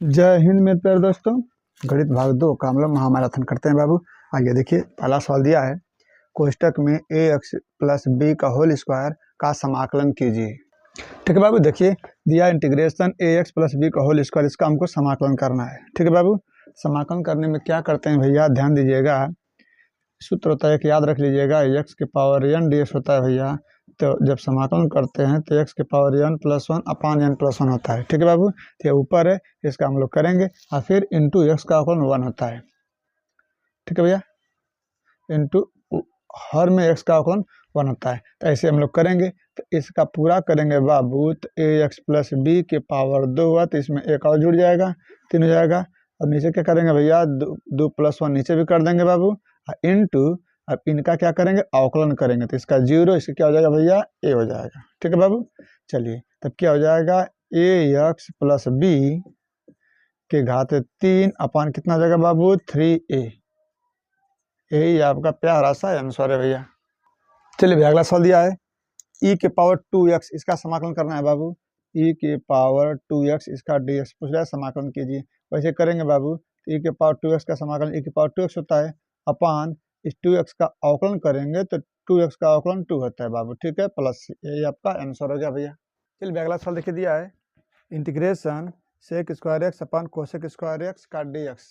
जय हिंद मेरे प्यारे दोस्तों। गणित भाग 2 का हम लोग महामैराथन करते हैं बाबू। आइए देखिए, पहला सवाल दिया है, कोष्टक में ए एक्स प्लस बी का होल स्क्वायर का समाकलन कीजिए। ठीक है बाबू, देखिए दिया इंटीग्रेशन ए एक्स प्लस बी का होल स्क्वायर, इसका हमको समाकलन करना है। ठीक है बाबू, समाकलन करने में क्या करते हैं भैया, ध्यान दीजिएगा। सूत्र होता है कि याद रख लीजिएगा, एक्स के पावर एन डी एक्स होता है भैया। तो जब समाकलन करते हैं तो एक्स के power n plus one upon n plus one होता है। ठीक है बाबू, तो ये ऊपर है, इसका हम लोग करेंगे और फिर इंटू एक्स का अवकलन वन होता है। ठीक है भैया, इंटू हर में एक्स का अवकलन वन होता है। तो ऐसे हम लोग करेंगे, तो इसका पूरा करेंगे बाबू, तो ए एक्स प्लस बी के पावर 2 हुआ, तो इसमें एक और जुड़ जाएगा, 3 हो जाएगा। और नीचे क्या करेंगे भैया, 2 प्लस 1 नीचे भी कर देंगे बाबू, इंटू अब इनका क्या करेंगे, अवकलन करेंगे, तो इसका 0, इसका क्या हो जाएगा भैया, ए हो जाएगा। ठीक है बाबू, चलिए तब क्या हो जाएगा, ए एक्स प्लस बी के घात 3 अपान कितना हो जाएगा बाबू, 3a। यही आपका प्यारा सा आंसर है भैया। चलिए भैया, अगला सवाल दिया है, e के पावर 2x, इसका समाकलन करना है बाबू। e के पावर 2x, इसका dx पूछ रहा है, समाकलन कीजिए। वैसे करेंगे बाबू, e के पावर 2x का समाकलन, e के पावर 2x होता है अपान इस 2x का अवकलन करेंगे तो 2x का अवकलन 2 होता है बाबू। ठीक है, प्लस यही आपका आंसर हो गया भैया। चलिए अगला सवाल देखिए, दिया है इंटीग्रेशन सेक स्क्वायर एक्स अपान कोसेक स्क्वायर एक्स का dx।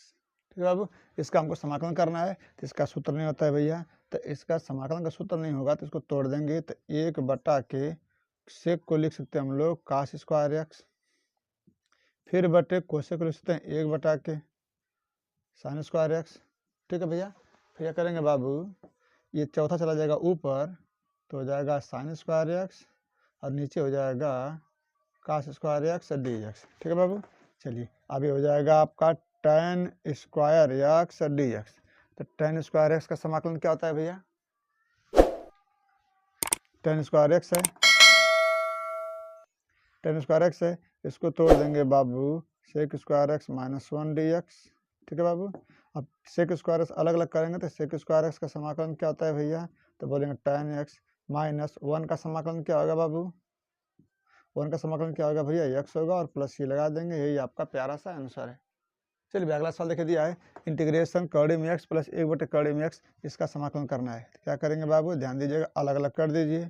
ठीक है बाबू, इसका हमको समाकलन करना है, तो इसका सूत्र नहीं होता है भैया। तो इसका समाकलन का सूत्र नहीं होगा तो इसको तोड़ देंगे, तो 1/के सेक को लिख सकते हैं हम लोग कास स्क्वायर एक्स, फिर बटे कोसेक को लिख सकते हैं 1/के साइन स्क्वायर एक्स। ठीक है भैया, फिर क्या करेंगे बाबू, ये चौथा चला जाएगा ऊपर, तो हो जाएगा साइन स्क्वायर एक्स और नीचे हो जाएगा cos square x d x. ठीक है बाबू, चलिए अभी हो जाएगा आपका tan square x d x. तो tan स्क्वायर एक्स का समाकलन क्या होता है भैया, tan स्क्वायर एक्स है, tan स्क्वायर एक्स है, इसको तोड़ देंगे बाबू, sec square x minus 1 d x. ठीक है बाबू, अब सेक स्क्वायर एक्स अलग अलग करेंगे तो सेक स्क्वायर एक्स का समाकलन क्या होता है भैया, तो बोलेंगे tan एक्स माइनस 1 का समाकलन क्या होगा बाबू, 1 का समाकलन क्या होगा भैया, एक्स होगा और प्लस ये लगा देंगे, यही आपका प्यारा सा आंसर है। चलिए अगला सवाल देखिए, दिया है इंटीग्रेशन कर्डी में एक्स प्लस 1/कर्डी में एक्स, इसका समाकलन करना है। क्या करेंगे बाबू, ध्यान दीजिएगा, अलग अलग कर दीजिए,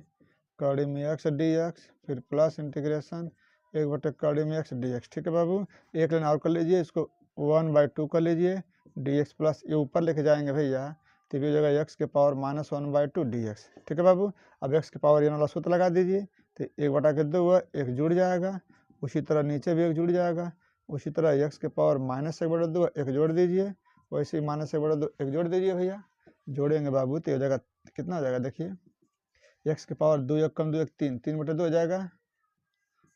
कर्डी में एक्स डी एक्स, फिर प्लस इंटीग्रेशन 1/कर्डी में एक्स डी एक्स। ठीक है बाबू, एक लाइन और कर लीजिए, इसको 1/2 कर लीजिए, डी एक्स प्लस ये ऊपर लेके जाएंगे भैया, तो ये हो जाएगा एक्स के पावर माइनस 1/2 डी एक्स। ठीक है बाबू, अब एक्स के पावर ये वाला सूत्र लगा दीजिए, तो 1/2 हुआ, एक जुड़ जाएगा, उसी तरह नीचे भी एक जुड़ जाएगा, उसी तरह एक्स के पावर माइनस 1/2 एक जोड़ दीजिए, वैसे ही माइनस 1/2 एक जोड़ दीजिए भैया, जोड़ेंगे बाबू तो हो जाएगा, कितना हो जाएगा देखिए, एक्स के पावर 2 1 कम 2 1 3, 3/2 हो जाएगा,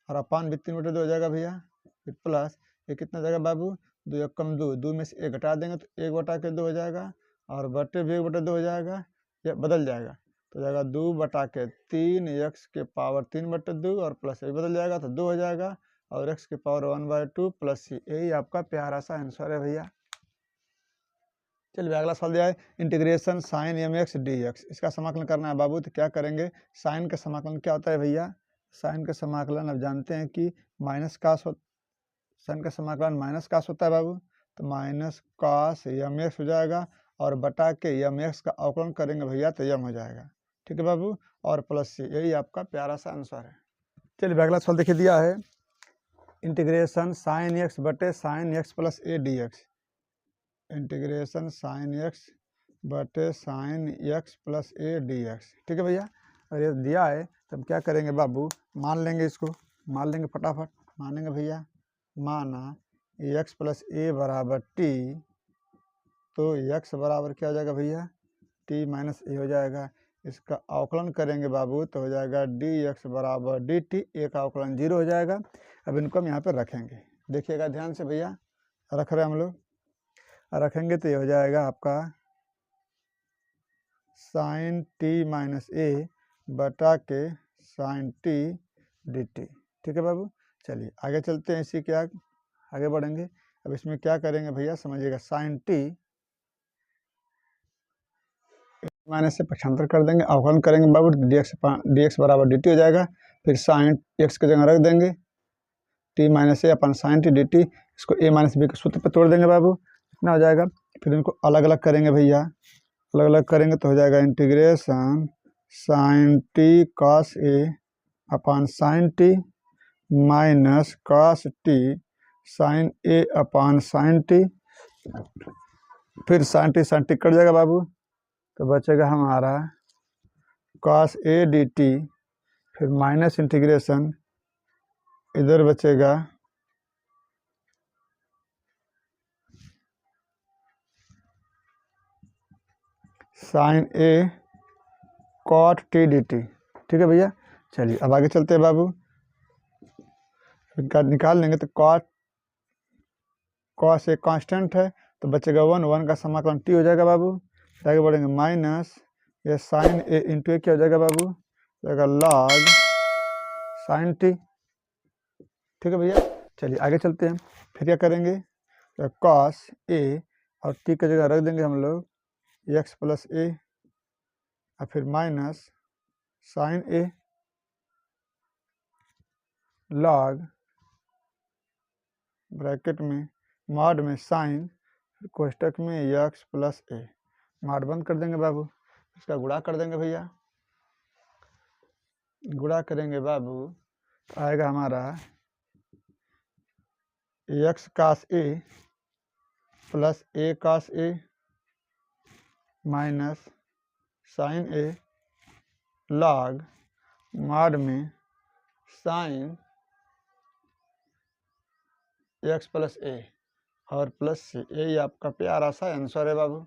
और अपान भी 3/2 हो जाएगा भैया, फिर प्लस ये कितना हो जाएगा बाबू, 2 1 कम 2, 2 में से 1 घटा देंगे तो 1/2 हो जाएगा, और बटे भी 1/2 हो जाएगा, ये बदल जाएगा, तो हो जाएगा 2/3 एक्स के पावर 3/2 और प्लस ये बदल जाएगा तो 2 हो जाएगा, और एक्स के पावर 1/2 प्लस सी, यही आपका प्यारा सा आंसर है भैया। चलिए अगला सवाल दिया है integration sine m x d x, इसका समाकलन करना है बाबू। तो क्या करेंगे, साइन का समाकलन क्या होता है भैया, साइन का समाकलन अब जानते हैं कि माइनस कास हो, साइन का समाकलन माइनस कास होता है बाबू, तो माइनस कास एम एक्स हो जाएगा, और बटा के एम एक्स का अवकलन करेंगे भैया तो एम हो जाएगा। ठीक है बाबू, और प्लस सी, यही आपका प्यारा सा आंसर है। चलिए अगला सवाल देखिए, दिया है इंटीग्रेशन साइन एक्स बटे sine x plus a d x, integration sine x बटे sine x plus a d x. ठीक है भैया, अगर ये दिया है तो हम क्या करेंगे बाबू, मान लेंगे, इसको मान लेंगे फटाफट, मानेंगे भैया, माना एक्स प्लस ए बराबर टी, तो एक्स बराबर क्या हो जाएगा भैया, टी माइनस ए हो जाएगा, इसका अवकलन करेंगे बाबू तो हो जाएगा डी एक्स बराबर डी टी, ए का अवकलन 0 हो जाएगा। अब इनको हम यहाँ पर रखेंगे, देखिएगा ध्यान से भैया, रख रहे हैं हम लोग, रखेंगे तो ये हो जाएगा आपका साइन टी माइनस ए बटा के साइन टी डी टी। ठीक है बाबू, चलिए आगे चलते हैं, इसी के आगे बढ़ेंगे। अब इसमें क्या करेंगे भैया, समझिएगा, साइन टी माइनस से पक्षांतर कर देंगे, अवकलन करेंगे बाबू, डी एक्स बराबर डी टी हो जाएगा, फिर साइन एक्स की जगह रख देंगे, टी माइनस ए upon sine T d T, इसको ए माइनस बी के सूत्र पर तोड़ देंगे बाबू, इतना हो जाएगा। फिर इनको अलग अलग करेंगे भैया, अलग अलग करेंगे तो हो जाएगा integration sine t cos a upon sine t minus cos t sine a upon sine t, फिर साइन टी कट जाएगा बाबू, तो बचेगा हमारा कॉस ए डी टी, फिर माइनस इंटीग्रेशन इधर बचेगा sine a cot t d t. ठीक है भैया, चलिए अब आगे चलते हैं बाबू, निकाल लेंगे तो कॉस ए कांस्टेंट है तो बचेगा 1 का समाकलन टी हो जाएगा बाबू, आगे बढ़ेंगे माइनस ये साइन ए इंटू ए क्या हो जाएगा बाबू, जाएगा लॉग साइन टी। ठीक है भैया, चलिए आगे चलते हैं। फिर क्या करेंगे, तो कॉस ए और टी की जगह रख देंगे हम लोग एक्स प्लस ए और फिर माइनस साइन ए लॉग ब्रैकेट में मॉड में साइन कोष्टक में एक्स प्लस ए, मॉड बंद कर देंगे बाबू, इसका गुणा कर देंगे भैया, गुणा करेंगे बाबू तो आएगा हमारा एक्स कास ए प्लस ए कास ए माइनस साइन ए लॉग मॉड में साइन एक्स प्लस ए और प्लस सी, यही आपका प्यारा सा आंसर है बाबू।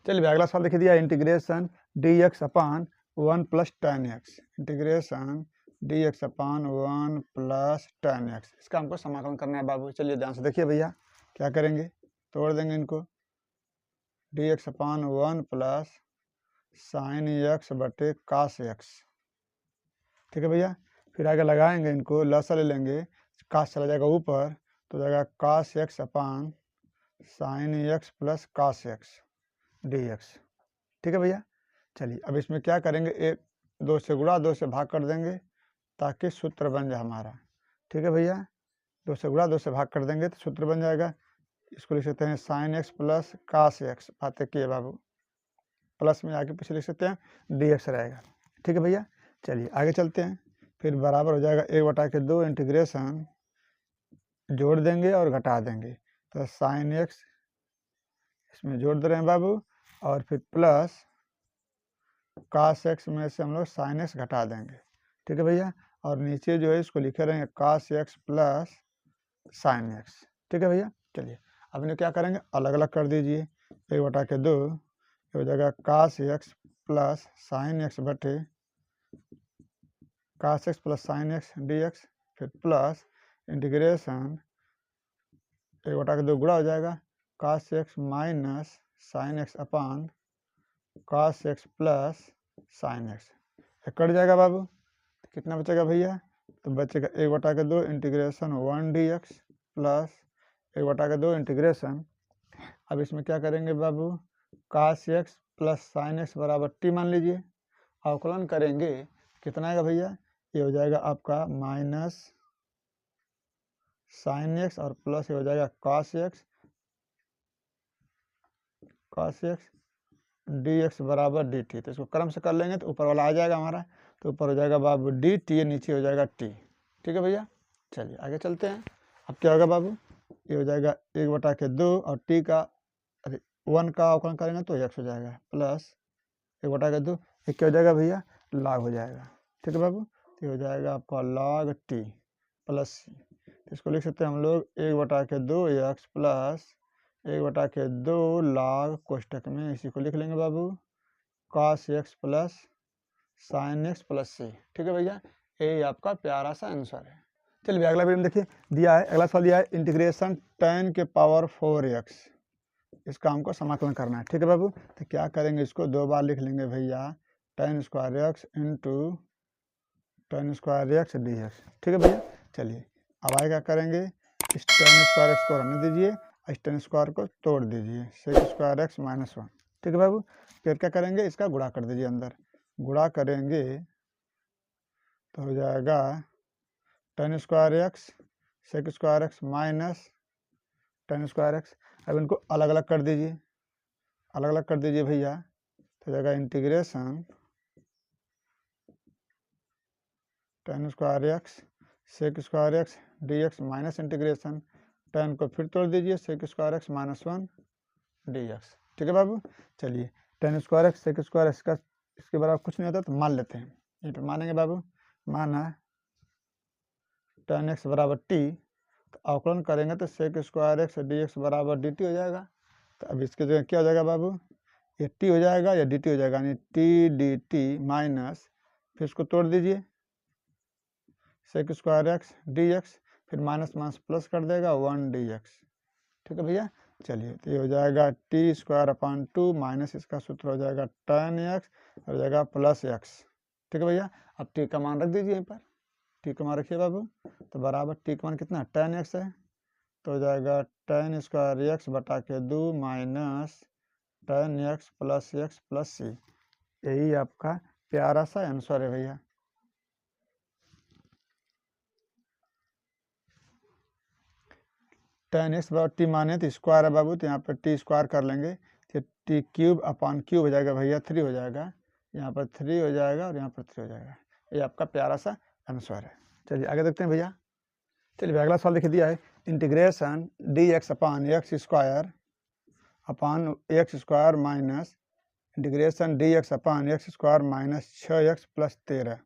चलिए अगला सवाल देखिए दिया, integration d x upon 1 plus tan x, integration d x upon 1 plus tan x, इसका हमको समाकलन करना है बाबू। चलिए ध्यान से देखिए भैया, क्या करेंगे, तोड़ देंगे इनको, D x upon 1 plus sine x बटे कास एक्स। ठीक है भैया, फिर आगे लगाएंगे इनको, लसा ले लेंगे, कास चला जाएगा ऊपर तो जाएगा cos x upon sine x plus cos x d x. ठीक है भैया, चलिए अब इसमें क्या करेंगे, एक 2 से गुणा 2 से भाग कर देंगे ताकि सूत्र बन जाए हमारा। ठीक है भैया, 2 से गुणा 2 से भाग कर देंगे तो सूत्र बन जाएगा, इसको लिख सकते हैं sine x plus cos x, बातें किए बाबू, प्लस में आगे पीछे लिख सकते हैं डी एक्स रहेगा। ठीक है भैया, चलिए आगे चलते हैं। फिर बराबर हो जाएगा 1/2 इंटीग्रेशन जोड़ देंगे और घटा देंगे तो साइन एक्स इसमें जोड़ दे रहे हैं बाबू, और फिर प्लस कास एक्स में से हम लोग साइन एक्स घटा देंगे। ठीक है भैया, और नीचे जो है इसको लिखे रहेंगे कास एक्स प्लस साइन एक्स। ठीक है भैया, चलिए अब इन्हें क्या करेंगे, अलग अलग कर दीजिए, 1/2 हो जाएगा cos x plus sine x बटे cos x plus sine x d x, फिर प्लस इंटीग्रेशन 1/2 गुणा हो जाएगा cos x minus sine x upon cos x plus sine x, कट जाएगा बाबू, तो कितना बचेगा भैया, तो बचेगा 1/2 integration 1 d x plus 1/2 integration, अब इसमें क्या करेंगे बाबू, cos x plus sine x बराबर टी मान लीजिए, अवकलन करेंगे कितना आएगा भैया, ये हो जाएगा आपका माइनस साइन एक्स और प्लस ये हो जाएगा कॉस एक्स डी एक्स बराबर डी टी, तो इसको क्रम से कर लेंगे तो ऊपर वाला आ जाएगा हमारा, तो ऊपर हो जाएगा बाबू डी टी, नीचे हो जाएगा टी। ठीक है भैया, चलिए आगे चलते हैं। अब क्या होगा बाबू, ये हो जाएगा 1/2 और टी का 1 का अवकलन करेंगे तो एक्स हो जाएगा प्लस 1/2, ये क्या हो जाएगा भैया, लॉग हो जाएगा। ठीक है बाबू, ये हो जाएगा आपका लॉग टी प्लस सी, इसको लिख सकते हैं हम लोग 1/2 एक्स प्लस 1/2 लॉग कोष्टक में, इसी को लिख लेंगे बाबू cos x plus sine x plus c. ठीक है भैया, यही आपका प्यारा सा आंसर है। चलिए अगला वीडियो में देखिए दिया है, अगला सवाल दिया है इंटीग्रेशन 10 के पावर 4x, इसका हमको समाकलन करना है। ठीक है बाबू, तो क्या करेंगे, इसको 2 बार लिख लेंगे भैया, 10² x into 10² x D x. ठीक है भैया, चलिए अब आगे क्या करेंगे, इस 10² x को रहने दीजिए, इस 10² को तोड़ दीजिए, sec² x - 1। ठीक है बाबू, फिर क्या करेंगे, इसका गुणा कर दीजिए, अंदर गुणा करेंगे तो हो जाएगा 10² x sec square x minus ten square x. अब इनको अलग अलग कर दीजिए, अलग अलग कर दीजिए भैया, तो जाएगा integration ten square x sec square x d x minus integration ten को फिर तोड़ दीजिए sec square x minus one d x. ठीक है बाबू, चलिए ten square x sec square x का इसके बराबर कुछ नहीं होता तो मान लेते हैं, यहीं पर मानेंगे बाबू। माना टेन एक्स बराबर टी, तो अवकलन करेंगे तो sec square x d x बराबर डी टी हो जाएगा। तो अब इसके जगह क्या हो जाएगा बाबू, ये टी हो जाएगा या डी टी हो जाएगा, यानी टी डी टी माइनस फिर इसको तोड़ दीजिए sec square x d x, फिर माइनस माइनस प्लस कर देगा वन डी एक्स। ठीक है भैया, चलिए तो ये हो जाएगा T square upon two minus इसका सूत्र हो जाएगा टेन एक्स हो जाएगा प्लस एक्स। ठीक है भैया, अब टी का मान रख दीजिए यहीं पर, टी का मान रखिए बाबू, तो बराबर टी का मान कितना टेन एक्स है, तो हो जाएगा टेन स्क्वायर एक्स बटा के दो माइनस टेन एक्स प्लस सी। यही आपका प्यारा सा आंसर है भैया। टेन एक्स बराबर टी माने तो स्क्वायर है बाबू, तो यहाँ पर टी स्क्वायर कर लेंगे, तो टी क्यूब अपॉन क्यूब हो जाएगा भैया, थ्री हो जाएगा, यहाँ पर थ्री हो जाएगा और यहाँ पर थ्री हो जाएगा। ये आपका प्यारा सा आंसर है। चलिए आगे देखते हैं भैया। चलिए अगला सवाल लिख दिया है, integration d x upon x square minus integration d x upon x square minus 6x plus 13।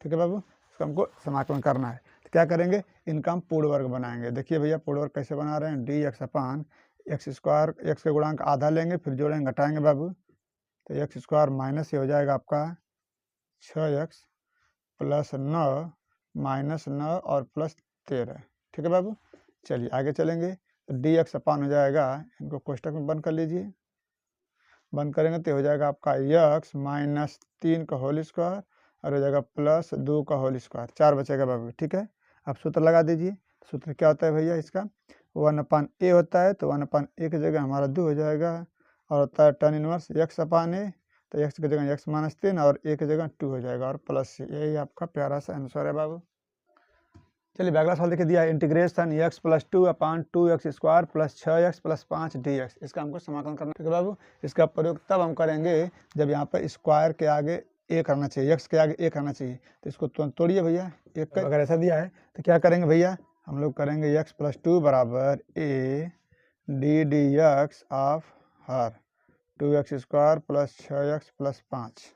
ठीक है बाबू, इसको हमको समाकलन करना है, तो क्या करेंगे, इनका हम पूर्ण वर्ग बनाएंगे। देखिए भैया पूर्ण वर्ग कैसे बना रहे हैं, D x upon x square, x के गुणांक आधा लेंगे फिर जोड़ेंगे घटाएंगे बाबू, तो एक्स स्क्वायर माइनस ये हो जाएगा आपका 6x प्लस 9 माइनस 9 और प्लस 13। ठीक है बाबू, चलिए आगे चलेंगे, तो डी एक्स अपॉन हो जाएगा, इनको कोष्टक में बंद कर लीजिए, बंद करेंगे तो हो जाएगा आपका एक्स माइनस 3 का होल स्क्वायर और हो जाएगा प्लस 2 का होल स्क्वायर, 4 बचेगा बाबू। ठीक है, अब सूत्र लगा दीजिए, सूत्र क्या होता है भैया इसका, 1/a होता है, तो 1/a की जगह हमारा 2 हो जाएगा, और होता है tan inverse x upon a, तो x की जगह x माइनस 3 और a की जगह 2 हो जाएगा और प्लस c। यही आपका प्यारा सा आंसर है बाबू। चलिए अगला सवाल देखिए दिया है, इंटीग्रेशन x प्लस 2 अपान 2x square plus 6x plus 5 dx, इसका हमको समाकलन करना है। ठीक है बाबू, इसका प्रयोग तब हम करेंगे जब यहाँ पर स्क्वायर के आगे a करना चाहिए, x के आगे a करना चाहिए, तो इसको तोड़िए भैया, एक अगर ऐसा दिया है तो क्या करेंगे भैया, हम लोग करेंगे x प्लस 2 बराबर a D D x of her 2x square plus 6x plus 5।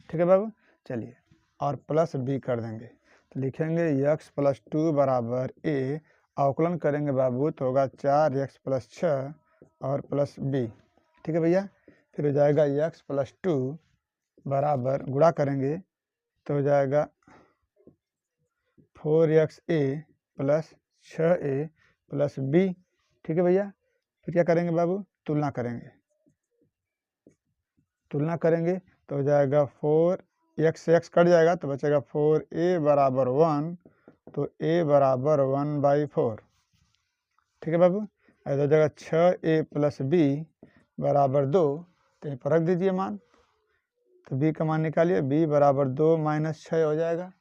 ठीक है बाबू, चलिए और प्लस b कर देंगे, तो लिखेंगे x प्लस 2 बराबर a, अवकलन करेंगे बाबू तो होगा 4x प्लस 6 और प्लस b। ठीक है भैया, फिर हो जाएगा x प्लस 2 बराबर गुणा करेंगे तो हो जाएगा 4xa plus 6a plus b। ठीक है भैया, फिर क्या करेंगे बाबू, तुलना करेंगे, तुलना करेंगे तो हो जाएगा 4x से x कट जाएगा तो बचेगा 4a बराबर 1, तो a बराबर 1/4। ठीक है बाबू, ऐसा हो जाएगा 6a प्लस b बराबर 2, तो यहीं पर रख दीजिए मान, तो b का मान निकालिए, b बराबर 2 माइनस 6 हो जाएगा,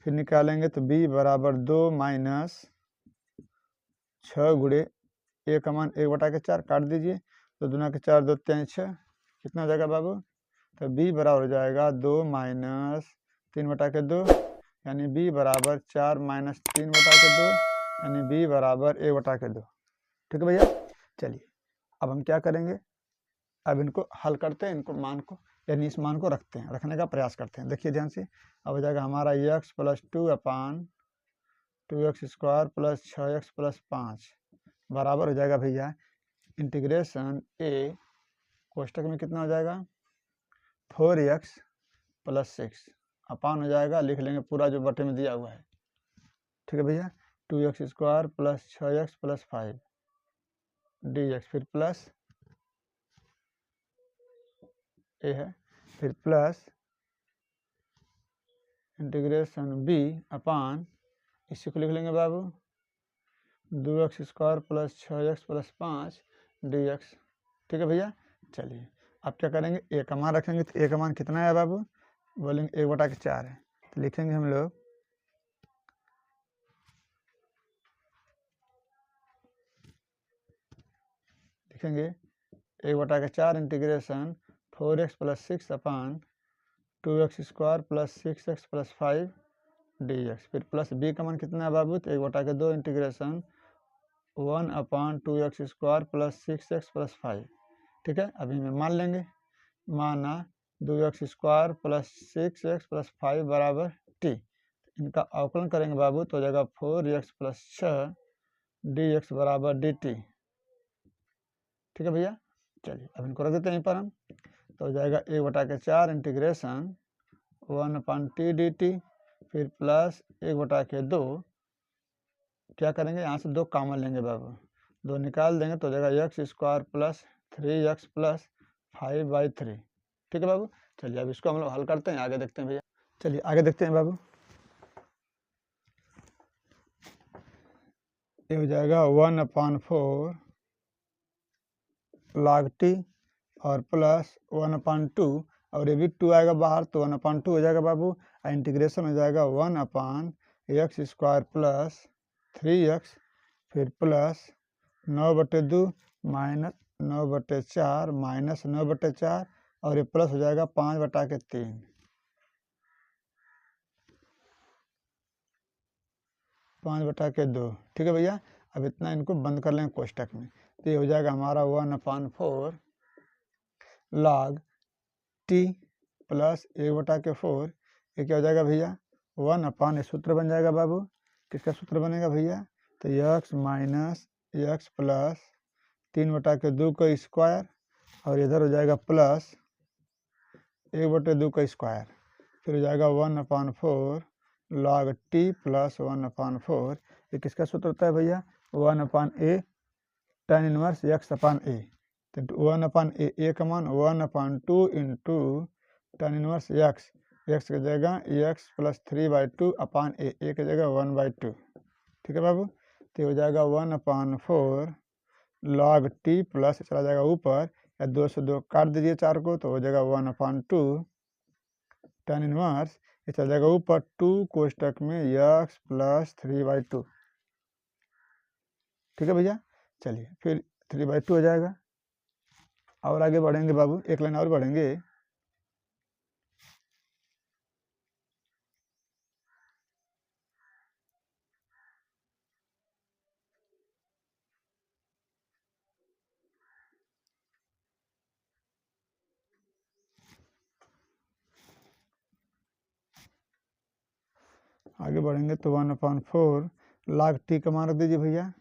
फिर निकालेंगे तो b बराबर 2 माइनस 6 गुणे a का मान 1/4 काट दीजिए, तो दूना के 4 2 3 6, कितना हो जाएगा बाबू, तो b बराबर हो जाएगा 2 माइनस 3/2, यानी b बराबर 4 माइनस 3/2, यानी b बराबर 1/2। ठीक है भैया, चलिए अब हम क्या करेंगे, अब इनको हल करते हैं, इनको मान को यानी इस मान को रखते हैं, रखने का प्रयास करते हैं। देखिए ध्यान से, अब हो जाएगा हमारा x प्लस 2 अपान 2x square plus 6x plus 5 बराबर हो जाएगा भैया इंटीग्रेशन a, कोष्टक में कितना हो जाएगा 4x प्लस 6 अपान हो जाएगा, लिख लेंगे पूरा जो बटे में दिया हुआ है। ठीक है भैया, 2x square plus 6x plus 5 dx, फिर प्लस a है, फिर प्लस इंटीग्रेशन b अपान, इसी को लिख लेंगे बाबू 2x square plus 6x plus 5 dx। ठीक है भैया, चलिए अब क्या करेंगे, a का मान रखेंगे, तो a का मान कितना है बाबू, बोलेंगे 1/4 है, तो लिखेंगे हम लोग लिखेंगे 1/4 इंटीग्रेशन 4x प्लस 6 अपान 2x square plus 6x plus 5 dx। फिर प्लस b का मान कितना है बाबू, तो 1/2 इंटीग्रेशन 1 अपान 2x square plus 6x plus 5। ठीक है, अभी में मान लेंगे, माना 2x square plus 6x plus 5 बराबर t। इनका अवकलन करेंगे बाबू तो हो जाएगा 4x प्लस 6 dx बराबर dt। ठीक है भैया, चलिए अब इनको रख देते हैं यहीं पर हम, तो हो जाएगा 1/4 इंटीग्रेशन 1 अपान टी डी टी, फिर प्लस 1/2 क्या करेंगे, यहाँ से 2 कॉमन लेंगे बाबू, 2 निकाल देंगे तो हो जाएगा x square plus 3x plus 5/3। ठीक है बाबू, चलिए अब इसको हम लोग हल करते हैं, आगे देखते हैं भैया। चलिए आगे देखते हैं बाबू, ये हो जाएगा 1/4 log t और प्लस 1/2, और ये भी 2 आएगा बाहर तो 1/2 हो जाएगा बाबू। इंटीग्रेशन हो जाएगा 1/x स्क्वायर प्लस 3x, फिर प्लस 9/2 माइनस 9/4 माइनस 9/4, और ये प्लस हो जाएगा 5/3। 5/2। ठीक है भैया, अब इतना इनको बंद कर लेंगे कोष्टक में, तो ये हो जाएगा हमारा 1/4 log t प्लस 1/4। ये क्या हो जाएगा भैया, 1 सूत्र बन जाएगा बाबू, किसका सूत्र बनेगा भैया, तो x माइनस एक्स प्लस 3/2 का स्क्वायर, और इधर हो जाएगा प्लस 1/2 का स्क्वायर, फिर हो जाएगा 1/4 log t प्लस 1/4। ये किसका सूत्र होता है भैया, 1/a tan inverse x upon a, तो 1/a, a का मान 1/2 into tan inverse x, x की जगह x plus 3/2 upon a, a की जगह 1/2। ठीक है बाबू, तो हो जाएगा 1/4 log t प्लस चला जाएगा ऊपर, या 2 से 2 काट दीजिए 4 को, तो हो जाएगा 1/2 tan इनवर्स, ये चल जाएगा ऊपर 2 कोष्टक में x प्लस 3/2। ठीक है भैया, चलिए फिर 3/2 हो जाएगा, और आगे बढ़ेंगे बाबू, एक लाइन और बढ़ेंगे। आगे बढ़ेंगे तो 1/4 log t का मान रख दीजिए भैया,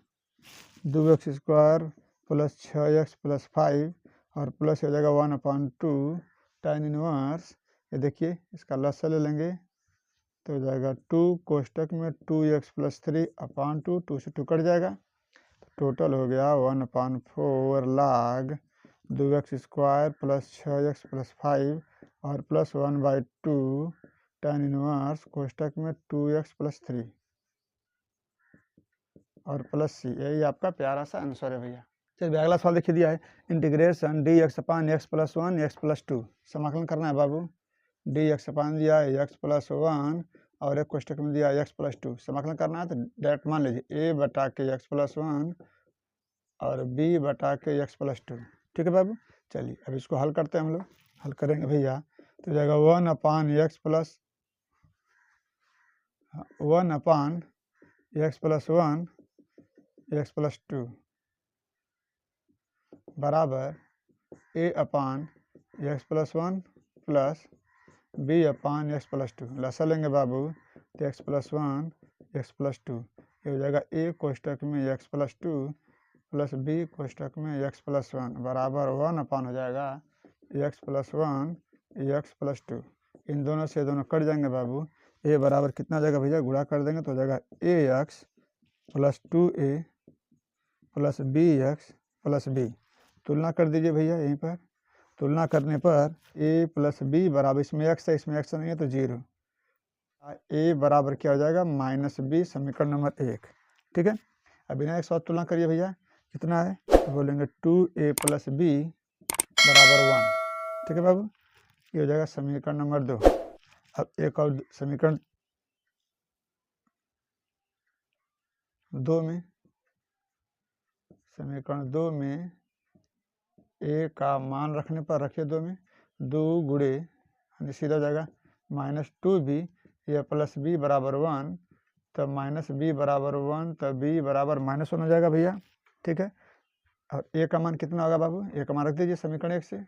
2x square plus 6x plus 5, और प्लस हो जाएगा 1/2 tan इनवर्स। ये देखिए इसका लसा ले लेंगे तो हो जाएगा 2 कोष्टक में 2x प्लस 3 अपान 2, 2 से 2 कट जाएगा, टोटल हो गया 1/4 log 2x square plus 6x plus 5, और प्लस 1/2 tan इनवर्स कोष्टक में 2x प्लस 3 और प्लस c। यही आपका प्यारा सा आंसर है भैया। चलिए अगला सवाल देखिए, दिया है इंटीग्रेशन dx अपान x प्लस 1 x प्लस 2, समाकलन करना है बाबू। dx अपान दिया है x प्लस 1 और एक कोष्टक में दिया है x प्लस 2, समाकलन करना है तो डायरेक्ट मान लीजिए a बटा के x प्लस 1 और b बटा के x प्लस 2। ठीक है बाबू, चलिए अब इसको हल करते हैं हम लोग, हल करेंगे भैया तो जाएगा 1 अपान x प्लस 1 x प्लस 2 बराबर a upon x plus 1 plus b upon x plus 2। लसा लेंगे बाबू तो x प्लस 1 x प्लस 2, ये हो जाएगा a कोष्टक में x प्लस 2 प्लस b कोष्टक में x प्लस 1 बराबर 1 अपान हो जाएगा x प्लस 1 x प्लस 2। इन दोनों से दोनों कट जाएंगे बाबू, a बराबर कितना हो जाएगा भैया, गुणा कर देंगे तो हो जाएगा ax plus 2a plus bx plus b। तुलना कर दीजिए भैया, यहीं पर तुलना करने पर a प्लस b बराबर, इसमें x है इसमें x नहीं है तो 0, a बराबर क्या हो जाएगा माइनस b, समीकरण नंबर 1। ठीक है, अब बिना एक साथ तुलना करिए भैया, कितना है तो बोलेंगे 2a प्लस b बराबर 1। ठीक है बाबू, ये हो जाएगा समीकरण नंबर 2। अब एक और समीकरण 2 में, समीकरण 2 में ए का मान रखने पर रखिए 2 में 2 गुणे यानी सीधा हो जाएगा -2b या प्लस बी बराबर 1, तब माइनस बी बराबर 1 तब बी बराबर -1 हो जाएगा भैया। ठीक है, और ए का मान कितना होगा बाबू, ए का मान रख दीजिए समीकरण 1 से,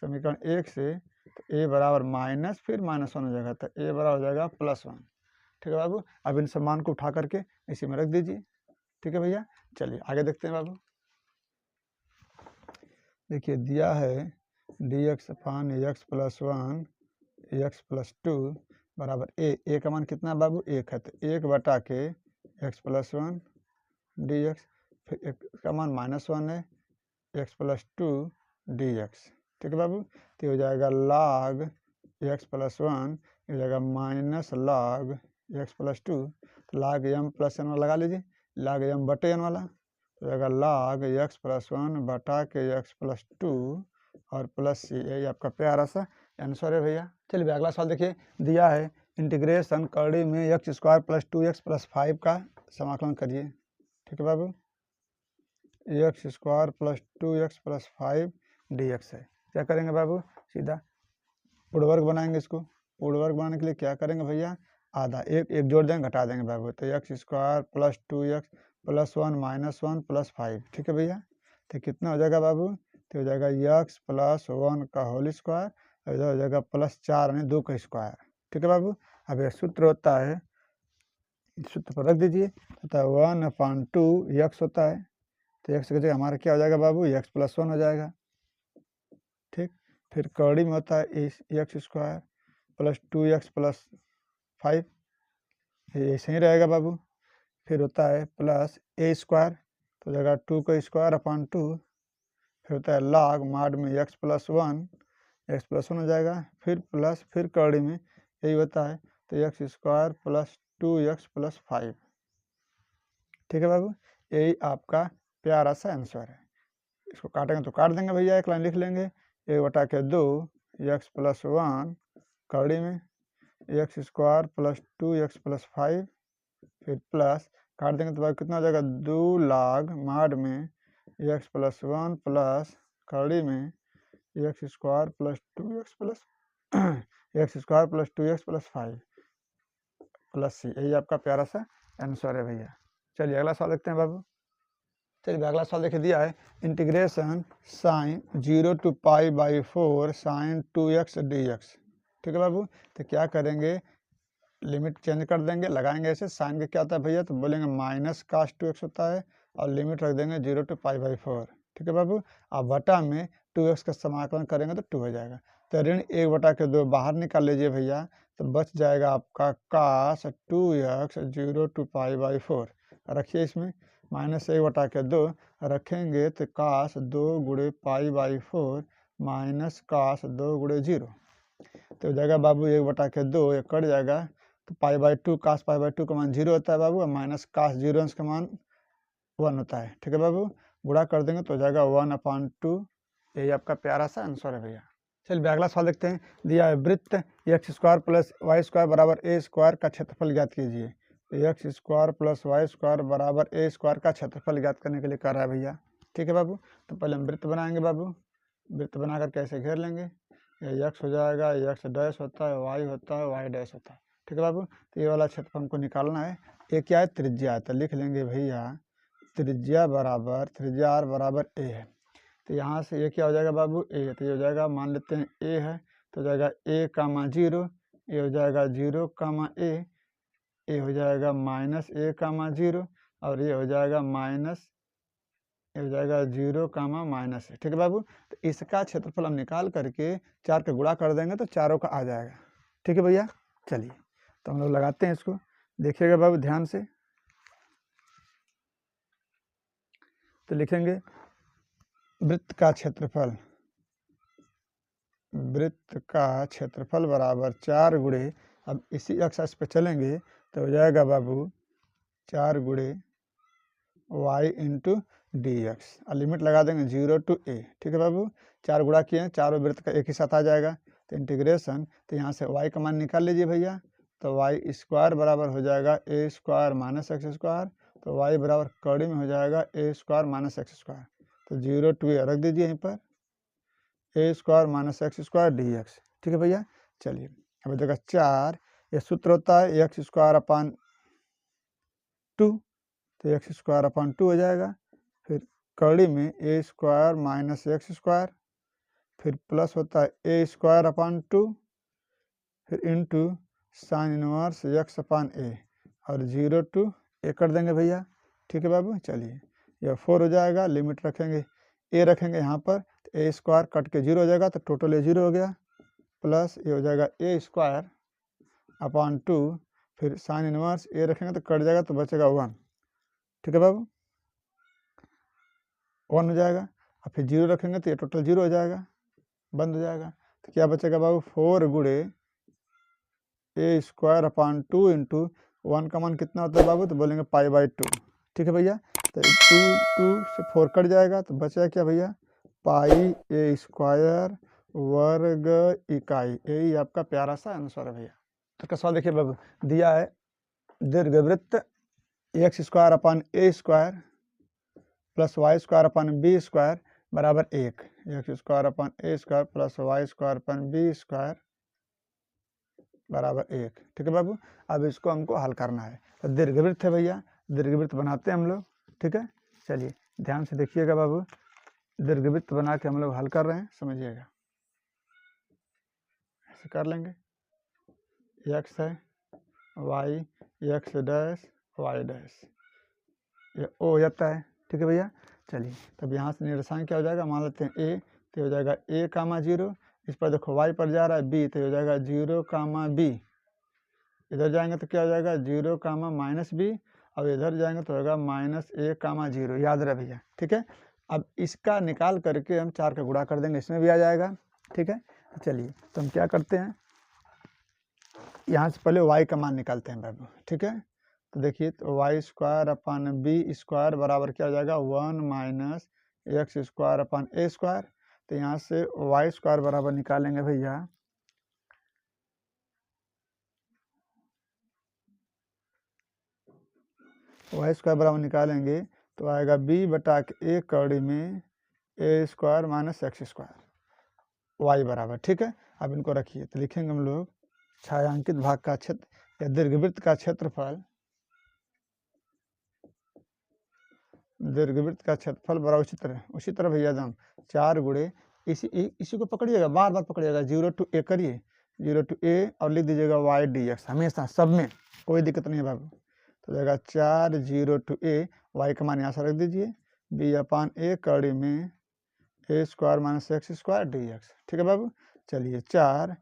समीकरण 1 से तो ए बराबर माइनस फिर -1 हो जाएगा, तो ए बराबर हो जाएगा +1। ठीक है बाबू, अब इन सब मान को उठा करके इसी में रख दीजिए। ठीक है भैया, चलिए आगे देखते हैं बाबू। देखिए दिया है dx अपान x + 1 x + 2 बराबर ए का मान कितना बाबू 1 है, तो 1 बटा के x + 1 dx, फिर इसका मान -1 है x + 2 dx। ठीक है बाबू, तो हो जाएगा log x + 1, हो जाएगा माइनस log x + 2, तो log m + n वाला लगा लीजिए, log m बटे n वाला, तो जाएगा log x + 1 बटा के x + 2 और प्लस सी, यही आपका प्यारा सा आंसर है भैया। चलिए अगला सवाल देखिए, दिया है इंटीग्रेशन कड़ी में x² + 2x + 5 का समाकलन करिए। ठीक है बाबू, x² + 2x + 5 dx है। क्या करेंगे बाबू, सीधा पूर्णवर्ग बनाएंगे इसको। पूर्णवर्ग बनाने के लिए क्या करेंगे भैया, आधा एक जोड़ देंगे घटा देंगे बाबू, तो x² + 2x + 1 - 1 + 5। ठीक है भैया, तो कितना हो जाएगा बाबू, तो हो जाएगा x + 1 का होल स्क्वायर, इधर हो जाएगा +4 यानी 2 का स्क्वायर। ठीक है बाबू, अब यह सूत्र होता है, सूत्र पर रख दीजिए, होता है 1/2 x होता है, तो x की जगह हमारा क्या हो जाएगा बाबू, x + 1 हो जाएगा। ठीक, फिर कड़ी में होता है x² + 2x + 5, ये ऐसे ही रहेगा बाबू। फिर होता है प्लस a², तो हो जाएगा 2 का स्क्वायर अपान 2, फिर होता है log माड में x + 1, x + 1 हो जाएगा, फिर प्लस फिर कड़ी में यही होता है, तो x² + 2x + 5। ठीक है बाबू, यही आपका प्यारा सा आंसर है। इसको काटेंगे तो काट देंगे भैया, एक लाइन लिख लेंगे, 1/2 x + 1 कड़ी में x² + 2x + 5, फिर प्लस काट देंगे तो भाई कितना हो जाएगा, 2 log माड में x + 1 प्लस कड़ी में x² + 2x + x² + 2x + 5 plus सी, यही आपका प्यारा सा आंसर है भैया। चलिए अगला सवाल देखते हैं बाबू। चलिए अगला सवाल देखिए, दिया है integration sin 0 to π/4 sin 2x dx। ठीक है बाबू, तो क्या करेंगे, लिमिट चेंज कर देंगे, लगाएंगे ऐसे, साइन के क्या होता है भैया, तो बोलेंगे -cos 2x होता है, और लिमिट रख देंगे 0 to π/4। ठीक है बाबू, अब बटा में 2x का समाकलन करेंगे तो 2 हो जाएगा, तो ऋण 1/2 बाहर निकाल लीजिए भैया, तो बच जाएगा आपका cos 2x 0 to π/4, रखिए इसमें -1/2 रखेंगे तो cos 2 गुणे π/4 -cos 2 गुणे 0, तो हो जाएगा बाबू 1/2, ये कट जाएगा, तो π/2 cos π/2 का मान 0 होता है बाबू, और -cos 0 का मान 1 होता है। ठीक है बाबू, गुणा कर देंगे तो हो जाएगा 1/2, यही आपका प्यारा सा आंसर है भैया। चलिए अगला सवाल देखते हैं, दिया है वृत्त x² + y² बराबर a² का क्षेत्रफल ज्ञात कीजिए। तो x² + y² बराबर a² का क्षेत्रफल ज्ञात करने के लिए कह रहा है भैया। ठीक है बाबू, तो पहले हम वृत्त बनाएंगे बाबू, वृत्त बनाकर कैसे घेर लेंगे, ये x हो जाएगा, x डैश होता है, y होता है, y डैश होता है। ठीक है बाबू, तो ये वाला क्षेत्रफल हमको निकालना है, ये क्या है, त्रिज्या है, तो लिख लेंगे भैया त्रिज्या r बराबर a है, तो यहाँ से ये क्या हो जाएगा बाबू, a है, तो ये हो जाएगा, मान लेते हैं a है, तो हो जाएगा a, 0, ये हो जाएगा 0, a, ये हो जाएगा -a, 0, और ये हो जाएगा ये हो जाएगा 0, -a। ठीक है बाबू, तो इसका क्षेत्रफल हम निकाल करके 4 का गुणा कर देंगे तो चारों का आ जाएगा। ठीक है भैया, चलिए तो हम लोग लगाते हैं इसको, देखिएगा बाबू ध्यान से, तो लिखेंगे वृत्त का क्षेत्रफल बराबर 4 गुणे, अब इसी एक्सिस पे चलेंगे तो हो जाएगा बाबू 4 गुणे y इंटू dx, और लिमिट लगा देंगे 0 to a। ठीक है बाबू, 4 गुणा किए हैं, चारों वृत्त का एक ही साथ आ जाएगा, तो इंटीग्रेशन, तो यहाँ से y का मान निकाल लीजिए भैया, तो y² बराबर हो जाएगा a² - x², तो y बराबर कड़ी में हो जाएगा a² - x², तो 0 to a रख दीजिए यहीं पर, a square minus x square d x. ठीक है भैया, चलिए अब देखा 4, ये सूत्र होता है एक्स स्क्वायर अपान 2, तो एक्स स्क्वायर अपान 2 हो जाएगा। फिर कड़ी में a square minus x square, फिर प्लस होता है ए स्क्वायर अपान 2, फिर into sine inverse x upon ए, और 0 to a कर देंगे भैया। ठीक है बाबू, चलिए यह 4 हो जाएगा। लिमिट रखेंगे, ए रखेंगे यहाँ पर, तो ए स्क्वायर कट के 0 हो जाएगा, तो टोटल ए 0 हो गया, प्लस ये हो जाएगा ए स्क्वायर अपान 2, फिर साइन इनवर्स ए रखेंगे तो कट जाएगा, तो बचेगा 1। ठीक है बाबू, 1 हो जाएगा। और फिर 0 रखेंगे तो ये टोटल 0 हो जाएगा, बंद हो जाएगा। तो क्या बचेगा बाबू, 4 गुणे ए स्क्वायर अपान 2 इंटू 1 का मान कितना होता है बाबू, तो बोलेंगे π/2। ठीक है भैया, तो 2 से 4 कट जाएगा, तो बचेगा क्या भैया, पाई ए स्क्वायर वर्ग इकाई। यही आपका प्यारा सा आंसर है भैया। तो का सवाल देखिए बाबू, दिया है दीर्घवृत्त x square upon a square plus y square upon b square बराबर 1, x square upon a square plus y square upon b square बराबर 1। ठीक है बाबू, अब इसको हमको हल करना है। तो दीर्घवृत्त है भैया, दीर्घवृत्त बनाते हैं हम लोग। ठीक है, चलिए ध्यान से देखिएगा बाबू, दीर्घवृत्त बना के हम लोग हल कर रहे हैं, समझिएगा। ऐसे कर लेंगे, एक्स है, y x dash y dash, ये ओ हो जाता है। ठीक है भैया, चलिए तब यहाँ से निरसान क्या हो जाएगा, मान लेते हैं ए, तो हो जाएगा ए कामा 0, इस पर देखो वाई पर जा रहा है बी, तो हो जाएगा 0 कामा बी, इधर जाएंगे तो क्या हो जाएगा 0 कामा माइनस बी, अब इधर जाएंगे तो होगा माइनस ए कामा 0, याद रहे भैया। ठीक है, अब इसका निकाल करके हम 4 का गुणा कर देंगे, इसमें भी आ जाएगा। ठीक है, चलिए तो हम क्या करते हैं, यहाँ से पहले y का मान निकालते हैं बाबू। ठीक है, तो देखिए तो y square upon b square बराबर क्या हो जाएगा, 1 minus x square upon a square. तो यहाँ से वाई स्क्वायर बराबर निकालेंगे भैया, वाई स्क्वायर बराबर निकालेंगे तो आएगा बी बटा के ए कड़ी में a square minus x square y बराबर। ठीक है, अब इनको रखिए, तो लिखेंगे हम लोग छायांकित भाग का क्षेत्र या दीर्घवृत्त का क्षेत्रफल, दीर्घवृत्त का क्षेत्रफल बराबर उसी तरह भैया दम 4 गुणे इसी को पकड़िएगा, बार बार पकड़िएगा, 0 to a करिए, 0 to a और लिख दीजिएगा वाई डी एक्स, हमेशा सब में कोई दिक्कत नहीं है बाबू। तो जाएगा 4 0 to a, वाई का मान यहाँ से रख दीजिए, बी अपान ए कड़ी में a square minus x square d x. ठीक है बाबू, चलिए 4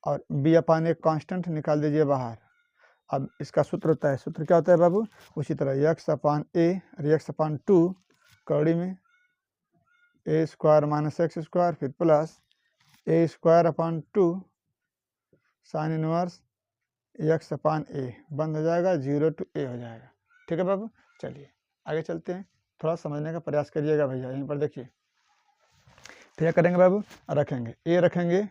और बी अपान एक कांस्टेंट निकाल दीजिए बाहर। अब इसका सूत्र होता है, सूत्र क्या होता है बाबू, उसी तरह एक्स अपान ए और एक्स अपान 2 कड़ी में a square minus x square, फिर plus a square upon 2 sine inverse x upon a, बंद हो जाएगा, 0 to a हो जाएगा। ठीक है बाबू, चलिए आगे चलते हैं, थोड़ा समझने का प्रयास करिएगा भैया। यहीं पर देखिए तो क्या करेंगे बाबू, रखेंगे ए रखेंगे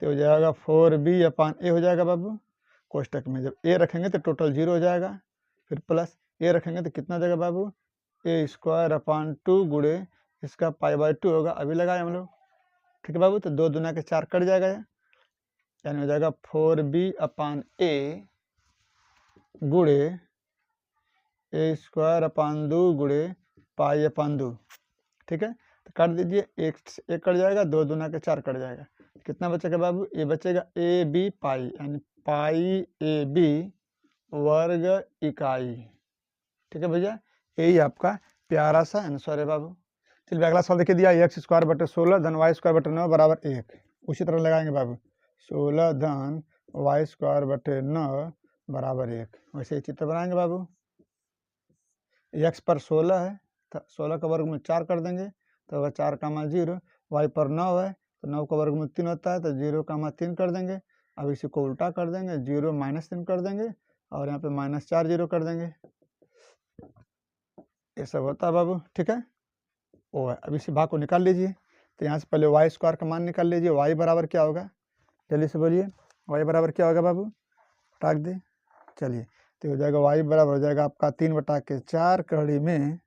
तो हो जाएगा 4b अपान ए हो जाएगा बाबू, कोष्टक में जब ए रखेंगे तो टोटल 0 हो जाएगा, फिर प्लस ए रखेंगे तो कितना जाएगा बाबू, ए स्क्वायर अपान 2 गुणे इसका π/2 होगा, अभी लगाए हम लोग। ठीक है बाबू, तो 2 दूना के 4 कट जाएगा, यानी हो जाएगा 4b अपान ए गुणे ए स्क्वायर अपान 2 गुणे π/2। ठीक है, तो काट दीजिए, एक कट जाएगा, 2 दूना के 4 कट जाएगा, कितना बचेगा बाबू, ये बचेगा ए बी पाई, यानी पाई ए बी वर्ग इकाई। ठीक है भैया, यही आपका प्यारा सा आंसर है बाबू। चलिए अगला सवाल देखिए, दिया एक्स स्क्वायर बटे 16 धन वाई स्क्वायर बटे 9 बराबर 1, उसी तरह लगाएंगे बाबू, 16 धन वाई स्क्वायर बटे 9 बराबर 1, वैसे ही चित्र बनाएंगे बाबू। एक्स पर 16 है तो 16 का वर्ग में 4 कर देंगे, तो वह 4 कामा 0, वाई पर 9 है तो 9 का वर्ग में 3 होता है, तो 0 कामा 3 कर देंगे। अब इसी को उल्टा कर देंगे, 0 माइनस 3 कर देंगे और यहाँ पे -4 0 कर देंगे, ये सब होता है बाबू। ठीक है, ओ है, अब इसी भाग को निकाल लीजिए, तो यहाँ से पहले वाई स्क्वायर का मान निकाल लीजिए, वाई बराबर क्या होगा, जल्दी से बोलिए, वाई बराबर क्या होगा बाबू, टाक दे, चलिए तो हो जाएगा वाई बराबर हो जाएगा आपका 3/4 कड़ी में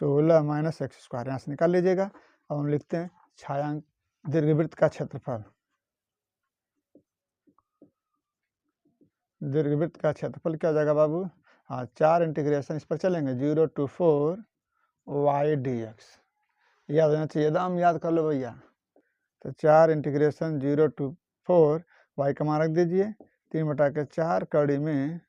16 माइनस एक्स स्क्वायर यहाँ से निकाल लीजिएगा। अब हम लिखते हैं छायांक दीर्घवृत्त का क्षेत्रफल। दीर्घवृत्त का क्षेत्रफल क्या हो जाएगा बाबू? हाँ, 4 इंटीग्रेशन इस पर चलेंगे 0 to 4 y dx। याद होना चाहिए, एकदम याद कर लो भैया। तो 4 इंटीग्रेशन 0 to 4 y का मान रख दीजिए 3/4 कड़ी में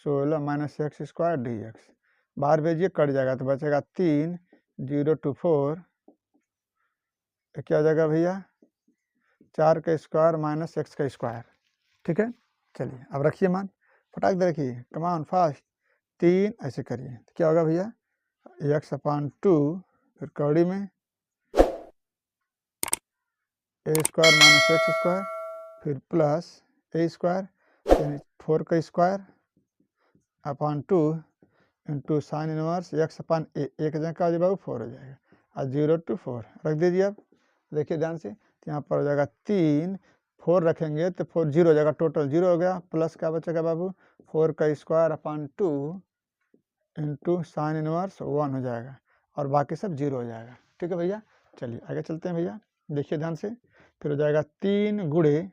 16 minus x square d x. बाहर भेजिए, कट जाएगा तो बचेगा 3 0 to 4 क्या हो जाएगा भैया? 4 का स्क्वायर माइनस एक्स का स्क्वायर। ठीक है, चलिए अब रखिए मान, फटाक दे रखिए, कमान फास्ट। 3 ऐसे करिए तो क्या होगा भैया? x/2 फिर कौड़ी में a square minus x square फिर प्लस ए स्क्वायर यानी 4 का square upon 2 into sine inverse x/a। एक जगह का हो जाएगा 4 हो जाएगा और 0 to 4 रख दीजिए। अब देखिए ध्यान से, तो यहाँ पर हो जाएगा 3 4 रखेंगे तो 4 0 हो जाएगा, टोटल 0 हो गया, प्लस क्या बचेगा बाबू? 4 का square upon 2 into sine inverse 1 हो जाएगा और बाकी सब 0 हो जाएगा। ठीक है भैया, चलिए आगे चलते हैं भैया, देखिए ध्यान से। फिर हो जाएगा 3 गुणे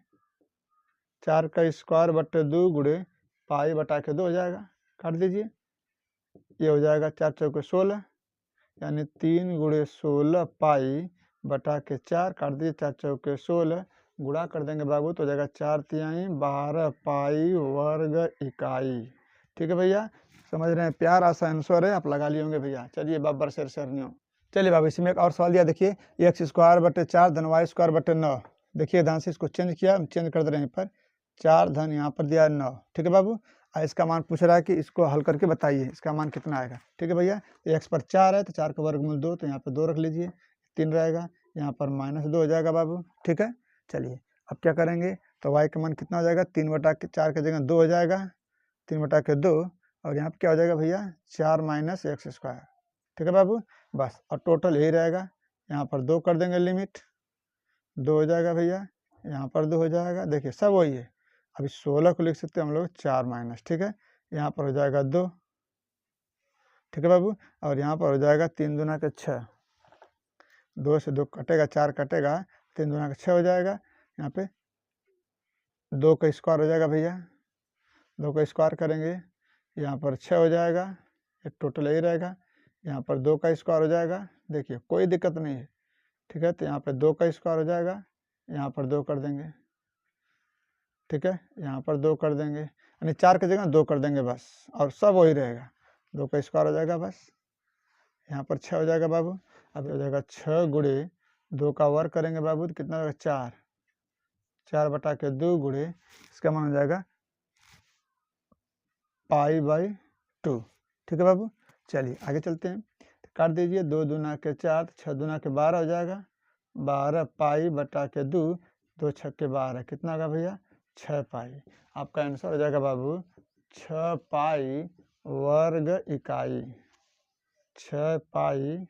4 का स्क्वायर बटे 2 गुणे पाई बटा के 2 हो जाएगा, काट दीजिए। ये हो जाएगा 4 चौके 16 यानी 3 गुणे 16 पाई बटा के 4, काट दीजिए 4 चौके 16, गुणा कर देंगे बाबू तो हो जाएगा 4 तिहाई 12 पाई वर्ग इकाई। ठीक है भैया, समझ रहे हैं? प्यारा सा आंसर है, आप लगा लिए होंगे भैया। चलिए बब्बर शेर सरनियों, चलिए बाबू इसमें एक और सवाल दिया, देखिए एक्स स्क्वायर बटे 4 धन वाई स्क्वायर बटे 9। देखिए ध्यान से, इसको चेंज किया, हम चेंज कर दे रहे हैं पर 4 धन यहाँ पर दिया 9। ठीक है बाबू, इसका मान पूछ रहा है कि इसको हल करके बताइए इसका मान कितना आएगा। ठीक है भैया, एक्स पर 4 है तो 4 का वर्गमूल 2, तो यहाँ पर 2 रख लीजिए, 3 रहेगा, यहाँ पर -2 हो जाएगा बाबू। ठीक है, चलिए अब क्या करेंगे, तो वाई का मान कितना हो जाएगा? 3/4 की जगह 2 हो जाएगा, 3/2 और यहाँ पर क्या हो जाएगा भैया? 4 माइनस एक्स स्क्वायर। ठीक है बाबू, बस, और टोटल यही रहेगा। यहाँ पर 2 कर देंगे, लिमिट 2 हो जाएगा भैया, यहाँ पर 2 हो जाएगा, देखिए सब वही है। अभी 16 को लिख सकते हैं हम लोग 4 माइनस। ठीक है, यहाँ पर हो जाएगा 2। ठीक है बाबू, और यहाँ पर हो जाएगा 3 दूना के 6, 2 से 2 कटेगा, 4 कटेगा, 3 दूना के 6 हो जाएगा। यहाँ पे 2 का स्क्वायर हो जाएगा भैया, 2 का स्क्वायर करेंगे, यहाँ पर 6 हो जाएगा, एक टोटल यही रहेगा। यहाँ पर 2 का स्क्वायर हो जाएगा, देखिए कोई दिक्कत नहीं है। ठीक है, तो यहाँ पे 2 का स्क्वायर हो जाएगा, यहाँ पर 2 कर देंगे। ठीक है, यहाँ पर 2 कर देंगे, यानी 4 की जगह 2 कर देंगे बस, और सब वही रहेगा। 2 का स्क्वायर हो जाएगा बस, यहाँ पर 6 हो जाएगा बाबू। अब हो जाएगा 6 गुणे 2 का वर्ग करेंगे बाबू तो कितना होगा? 4, 4 बटा के 2 गुणे इसका मान हो जाएगा π/2। ठीक है बाबू, चलिए आगे चलते हैं, तो काट दीजिए, 2 दूना के 4, 6 दूना के 12 हो जाएगा, 12 पाई बटा के 2, 2 छक्के 12, कितना होगा भैया? 6 पाई। आपका आंसर हो जाएगा बाबू 6 पाई वर्ग इकाई, 6 पाई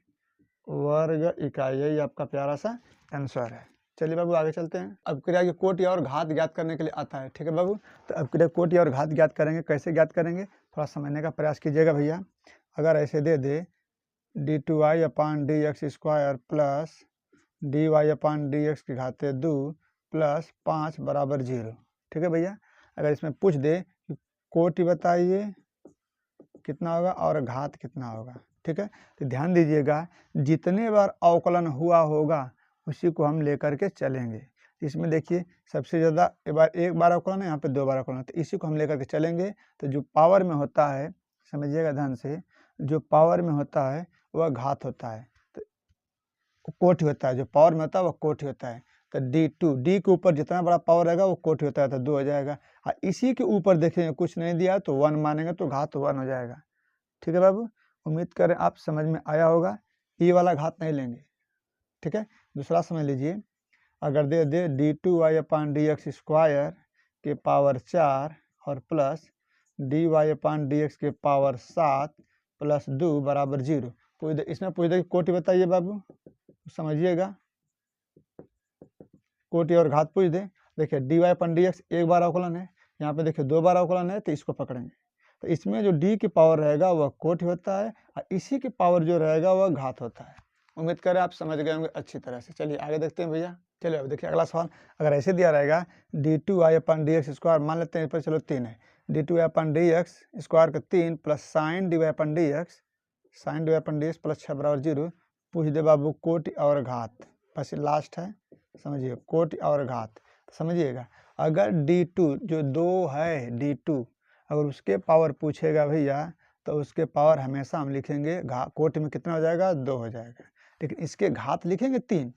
वर्ग इकाई, यही आपका प्यारा सा आंसर है। चलिए बाबू आगे चलते हैं। अब क्रिया की कोटि और घात ज्ञात करने के लिए आता है। ठीक है बाबू, तो अब क्रिया कोटि और घात ज्ञात करेंगे, कैसे ज्ञात करेंगे थोड़ा समझने का प्रयास कीजिएगा भैया। अगर ऐसे दे दे d2y/dx² प्लस dy/dx की घाते 2 प्लस 5 बराबर 0। ठीक है भैया, अगर इसमें पूछ दे कि कोटि बताइए कितना होगा और घात कितना होगा। ठीक है, तो ध्यान दीजिएगा, जितने बार अवकलन हुआ होगा उसी को हम लेकर के चलेंगे। इसमें देखिए सबसे ज़्यादा एक बार अवकलन है, यहाँ पे 2 बार अवकलन है, तो इसी को हम लेकर के चलेंगे। तो जो पावर में होता है, समझिएगा ध्यान से, जो पावर में होता है वह घात होता है, तो कोटि होता है। जो पावर में होता है वह कोटि होता है। तो D के ऊपर जितना बड़ा पावर रहेगा वो कोटि होता है, तो 2 हो जाएगा। और इसी के ऊपर देखेंगे कुछ नहीं दिया तो 1 मानेंगे तो घात 1 हो जाएगा। ठीक है बाबू, उम्मीद करें आप समझ में आया होगा, ये वाला घात नहीं लेंगे। ठीक है, दूसरा समझ लीजिए, अगर दे दे d2y/dx² के पावर 4 और प्लस dy/dx के पावर 7 प्लस 2 बराबर 0, पूछ दे, इसमें पूछ दे कोटि बताइए बाबू, समझिएगा, कोटि और घात पूछ दे। देखिए dy/dx एक बार अवकलन है, यहाँ पे देखिए 2 बार अवकलन है, तो इसको पकड़ेंगे। तो इसमें जो डी की पावर रहेगा वह कोटि होता है और इसी की पावर जो रहेगा वह घात होता है। उम्मीद करें आप समझ गए होंगे अच्छी तरह से। चलिए आगे देखते हैं भैया। चलिए अब देखिए अगला सवाल, अगर ऐसे दिया रहेगा d2y/dx², मान लेते हैं इस पर चलो 3 है, d2y/dx² का 3 plus sign dy/dx, sign dy/dx plus 6 बराबर 0। पूछ दे बाबू कोटि और घात, बस लास्ट है, समझिए कोटि और घात। समझिएगा अगर d2 जो 2 है, d2 अगर उसके पावर पूछेगा भैया तो उसके पावर हमेशा हम लिखेंगे कोटि में कितना हो जाएगा, 2 हो जाएगा। लेकिन इसके घात लिखेंगे 3,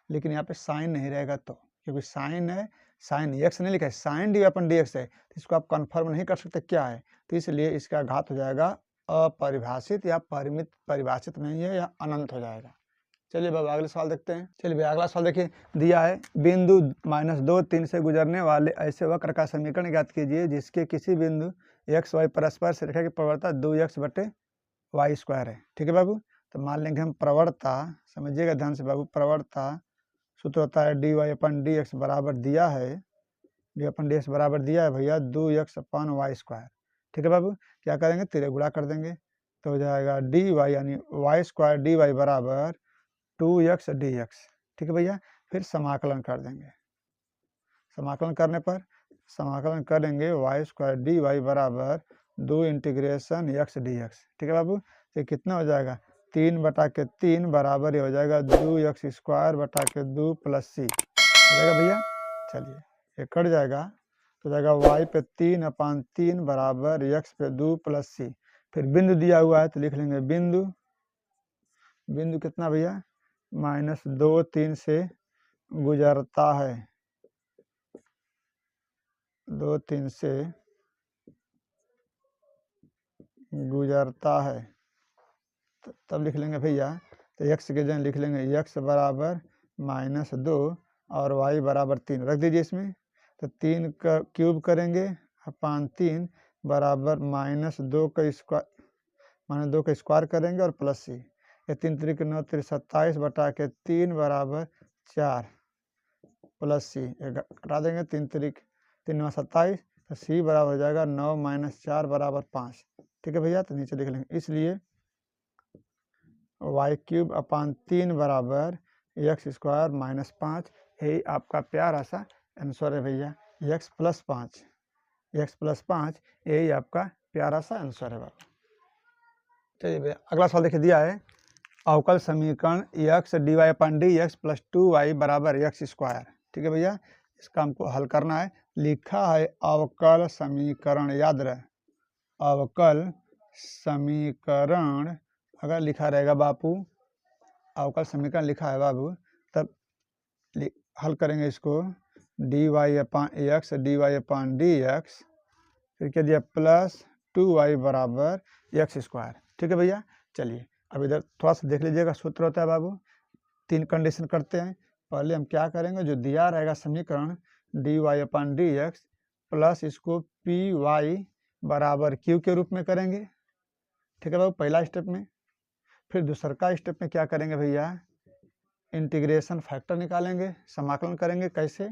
लेकिन यहाँ पे साइन नहीं रहेगा तो, क्योंकि साइन है, साइन x नहीं लिखा है, साइन dy/dx है, तो इसको आप कन्फर्म नहीं कर सकते क्या है, तो इसलिए इसका घात हो जाएगा अपरिभाषित या परिमित, परिभाषित नहीं है या अनंत हो जाएगा। चलिए बाबा अगले सवाल देखते हैं। चलिए भैया अगला सवाल देखिए, दिया है बिंदु -2, 3 से गुजरने वाले ऐसे वक्र का समीकरण ज्ञात कीजिए जिसके किसी बिंदु x y परस्पर से रेखा की प्रवणता 2x/y² है। ठीक है बाबू, तो मान लेंगे हम प्रवणता, समझिएगा ध्यान से बाबू, प्रवणता सूत्र होता है dy/dx बराबर दिया है, dy/dx बराबर दिया है भैया 2x/y²। ठीक है बाबू, क्या करेंगे, तिरे गुणा कर देंगे तो हो जाएगा dy यानी y² dy बराबर 2x dx। ठीक है भैया, फिर समाकलन कर देंगे, समाकलन करने पर समाकलन करेंगे y² dy बराबर 2 इंटीग्रेशन x dx। ठीक है बाबू, तो कितना हो जाएगा, 3/3 बराबर ये हो जाएगा 2x² 2 प्लस c हो जाएगा भैया। चलिए ये कट जाएगा तो जाएगा y पे 3/3 बराबर x पे 2 प्लस c। फिर बिंदु दिया हुआ है तो लिख लेंगे बिंदु, बिंदु कितना भैया, -2, 3 से गुजरता है, 2, 3 से गुजरता है, तब लिख लेंगे भैया, तो x के जगह लिख लेंगे x बराबर -2 और y बराबर 3 रख दीजिए इसमें, तो 3 का क्यूब करेंगे अपान 3 बराबर -2 का स्क्वायर करेंगे और प्लस c, ये 3 3 9 27/3 बराबर 4 प्लस c, घटा देंगे 3 3 9 27, तो c बराबर हो जाएगा 9 - 4 बराबर 5। ठीक है भैया, तो नीचे लिख लेंगे, इसलिए y³ बराबर x² -5, यही आपका प्यारा सा आंसर है भैया, x+5, x+5 यही आपका प्यारा सा आंसर है बाबा। चलिए भैया अगला सवाल देखिए, दिया है अवकल समीकरण x dy/dx + 2y बराबर x²। ठीक है भैया, इसका हमको हल करना है। लिखा है अवकल समीकरण, याद रहे अवकल समीकरण अगर लिखा रहेगा बापू, अवकल समीकरण लिखा है बाबू, तब हल करेंगे इसको dy/x dy/dx, फिर क्या दिया प्लस 2y बराबर x²। ठीक है भैया, चलिए अब इधर थोड़ा सा देख लीजिएगा, सूत्र होता है बाबू, 3 कंडीशन करते हैं। पहले हम क्या करेंगे, जो दिया रहेगा समीकरण dy/dx प्लस इसको py बराबर q के रूप में करेंगे। ठीक है बाबू, पहला स्टेप में। फिर दूसरा स्टेप में क्या करेंगे भैया, इंटीग्रेशन फैक्टर निकालेंगे, समाकलन करेंगे, कैसे,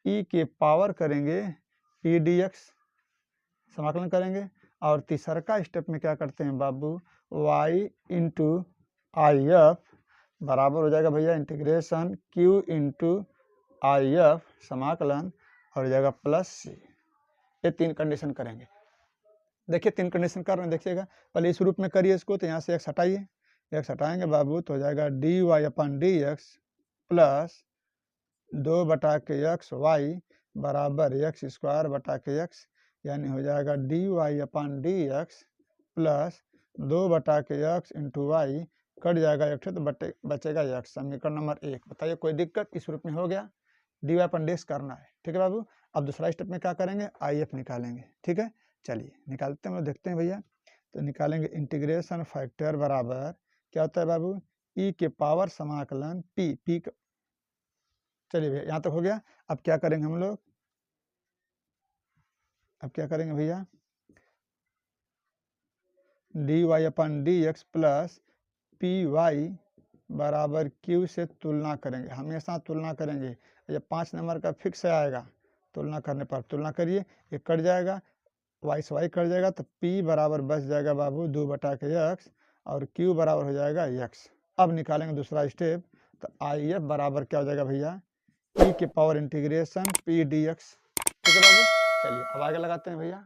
e के पावर करेंगे p dx, समाकलन करेंगे। और तीसरा स्टेप में क्या करते हैं बाबू, y इंटू आई एफ बराबर हो जाएगा भैया integration q into I F, समाकलन, और हो जाएगा प्लस c। ये 3 कंडीशन करेंगे। देखिए 3 कंडीशन कर रहे हैं, देखिएगा पहले इस रूप में करिए इसको, तो यहाँ से x हटाइए, x हटाएंगे बाबू तो हो जाएगा dy/dx प्लस 2/x बराबर x²/x, यानी हो जाएगा dy/dx plus 2/x into y, cut जाएगा एक तो बचेगा x। समीकरण नंबर 1, बताइए कोई दिक्कत, इस रूप में हो गया, dy/dx करना है। ठीक है बाबू, अब दूसरा स्टेप में क्या करेंगे, IF निकालेंगे। ठीक है, चलिए निकालते हैं, देखते हैं भैया, तो निकालेंगे इंटीग्रेशन फैक्टर बराबर क्या होता है बाबू, e के पावर समाकलन p। चलिए भैया यहाँ तक हो गया। अब क्या करेंगे हम लोग, अब क्या करेंगे भैया, dy/dx प्लस py बराबर q से तुलना करेंगे, हमेशा तुलना करेंगे, ये 5 नंबर का फिक्स आएगा, तुलना करने पर तुलना करिए, ये कट जाएगा, वाई से वाई कट जाएगा तो पी बराबर बच जाएगा बाबू 2 बटा के एक्स और क्यू बराबर हो जाएगा एक्स। अब निकालेंगे दूसरा स्टेप, तो आई एफ बराबर क्या हो जाएगा भैया पी के power integration P D x. ठीक है बाबू, चलिए अब आगे लगाते हैं भैया,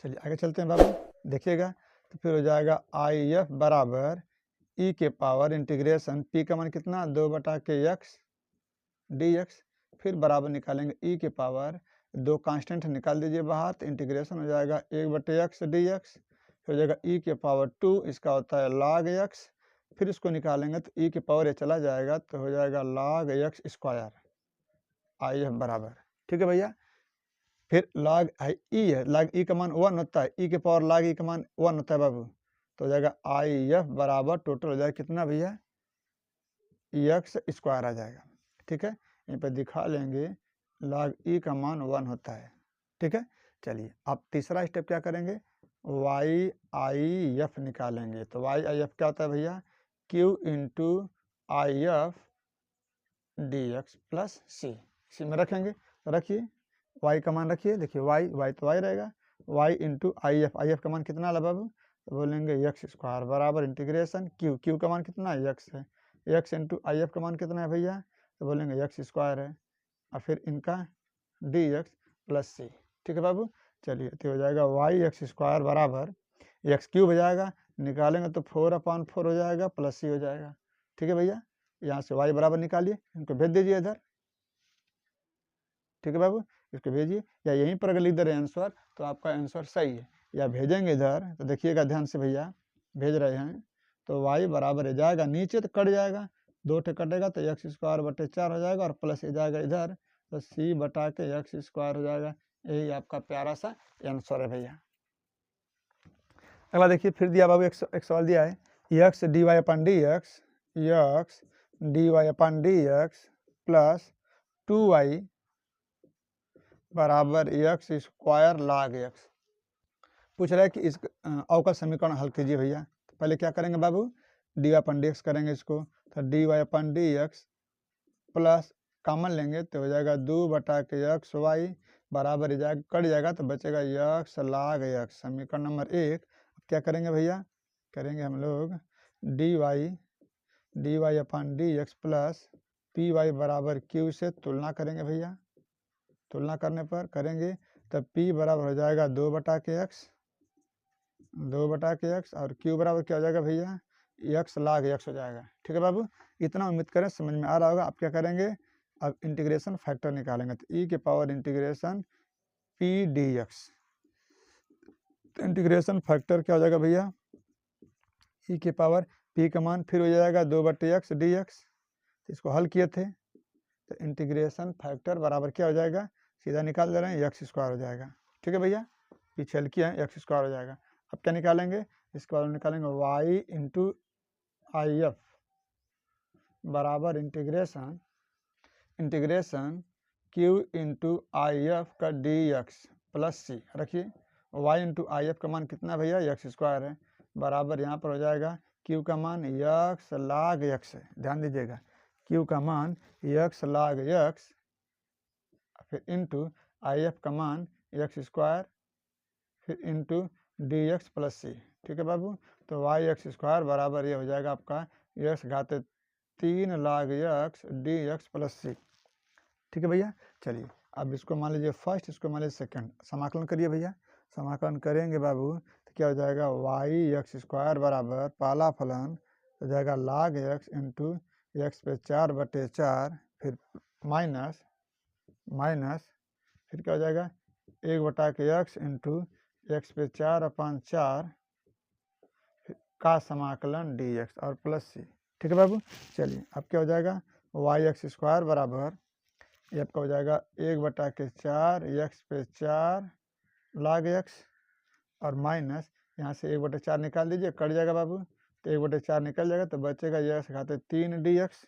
चलिए आगे चलते हैं बाबू, देखिएगा तो फिर हो जाएगा आई एफ बराबर ई के पावर इंटीग्रेशन पी का मान कितना 2 बटा के एक्स डी एक्स, फिर बराबर निकालेंगे ई के पावर 2 कांस्टेंट निकाल दीजिए बाहर, तो इंटीग्रेशन हो जाएगा 1 बटे एक्स डी एक्स, फिर हो जाएगा ई के पावर 2, इसका होता है log एक्स, फिर इसको निकालेंगे तो ई के पावर ये चला जाएगा तो हो जाएगा log x square I F बराबर। ठीक है भैया, फिर log ई है, log ई का मान 1 होता है, ई के पावर log ई का मान 1 होता है बाबू, तो हो जाएगा आई एफ बराबर टोटल हो जाएगा कितना भैया एक्स स्क्वायर आ जाएगा। ठीक है, यहीं पर दिखा लेंगे log ई का मान 1 होता है। ठीक है, चलिए अब तीसरा स्टेप क्या करेंगे, वाई आई एफ निकालेंगे, तो वाई आई एफ क्या होता है भैया Q into I F d x plus c, इसी में रखेंगे, तो रखिए वाई का मान रखिए, देखिए वाई तो वाई रहेगा, वाई इंटू आई एफ का मान कितना है बाबू, तो बोलेंगे एक्स स्क्वायर बराबर इंटीग्रेशन क्यू का मान कितना है एक्स है, एक्स इंटू आई एफ का मान कितना है भैया, तो बोलेंगे एक्स स्क्वायर है, और फिर इनका डी एक्स प्लस सी। ठीक है बाबू, चलिए तो हो जाएगा वाई एक्स स्क्वायर बराबर एक्स क्यूब हो जाएगा, निकालेंगे तो 4/4 हो जाएगा प्लस सी हो जाएगा। ठीक है भैया, यहाँ से वाई बराबर निकालिए, इनको भेज दीजिए इधर। ठीक है बाबू, इसको भेजिए, या यहीं पर अगर लिख दे रहे हैं आंसर तो आपका आंसर सही है, या भेजेंगे इधर तो देखिएगा ध्यान से भैया, भेज रहे हैं तो वाई बराबर हो जाएगा, नीचे तो कट जाएगा, 2 ठे कटेगा तो एक्स स्क्वायर बटे 4 हो जाएगा, और प्लस हो जाएगा इधर तो सी बटा के एक्स स्क्वायर हो जाएगा। यही आपका प्यारा सा आंसर है भैया। अगला देखिए, फिर दिया बाबू एक सवाल दिया है, x D y upon d x plus 2y बराबर एक्स स्क्वायर log एक्स। पूछ रहा है कि इस अवकल समीकरण हल कीजिए भैया, तो पहले क्या करेंगे बाबू D y upon d x करेंगे इसको, तो D y upon d x plus common लेंगे तो हो जाएगा 2 बटा के एक्स वाई बराबर जाएगा कट जाएगा तो बचेगा एक्स log एक्स। समीकरण नंबर 1, अब क्या करेंगे भैया, करेंगे हम लोग d y upon d x plus P y बराबर क्यू से तुलना करेंगे भैया, तुलना करने पर करेंगे तब p बराबर हो जाएगा 2 बटा के एक्स और q बराबर क्या हो जाएगा भैया एक्स log एक्स हो जाएगा। ठीक है बाबू, इतना उम्मीद करें समझ में आ रहा होगा। अब क्या करेंगे, अब इंटीग्रेशन फैक्टर निकालेंगे, तो e के power integration p D x, तो इंटीग्रेशन फैक्टर क्या हो जाएगा भैया e के पावर p का मान फिर हो जाएगा 2 बटे एक्स डी एक्स, इसको हल किए थे तो इंटीग्रेशन फैक्टर बराबर क्या हो जाएगा, सीधा निकाल दे रहे हैं एक्स स्क्वायर हो जाएगा। ठीक है भैया, पीछे हल किया है एक्स स्क्वायर हो जाएगा। अब क्या निकालेंगे, इसके बाद निकालेंगे वाई इंटू आई एफ बराबर integration Q into I F का डी एक्स प्लस सी, रखिए वाई इंटू आई एफ का मान कितना भैया एक्स स्क्वायर है बराबर यहाँ पर हो जाएगा क्यू का मान एक्स log एक्स है, ध्यान दीजिएगा क्यू का मान एक्स log एक्स फिर इंटू आई एफ का मान एक्स स्क्वायर फिर into D x plus c. ठीक है बाबू, तो वाई एक्स स्क्वायर बराबर ये हो जाएगा आपका एक्स घाते 3 log x d x plus c. ठीक है भैया, चलिए अब इसको मान लीजिए फर्स्ट, इसको मान लीजिए सेकेंड, समाकलन करिए भैया, समाकलन करेंगे बाबू तो क्या हो जाएगा वाई एक्स स्क्वायर बराबर पहला फलन हो जाएगा log एक्स इंटू एक्स पे 4 बटे 4 फिर माइनस फिर क्या हो जाएगा 1 बटा के एक्स इंटू एक्स पे 4/4 का समाकलन डी एक्स और प्लस सी। ठीक है बाबू, चलिए अब क्या हो जाएगा वाई एक्स स्क्वायर बराबर ये आपका हो जाएगा 1 बटा के 4 एक्स पे 4 log एक्स और माइनस यहाँ से 1 बटे 4 निकाल दीजिए कट जाएगा बाबू, तो 1 बटे 4 निकल जाएगा तो बचेगा एक्स घाते 3 डी एक्स।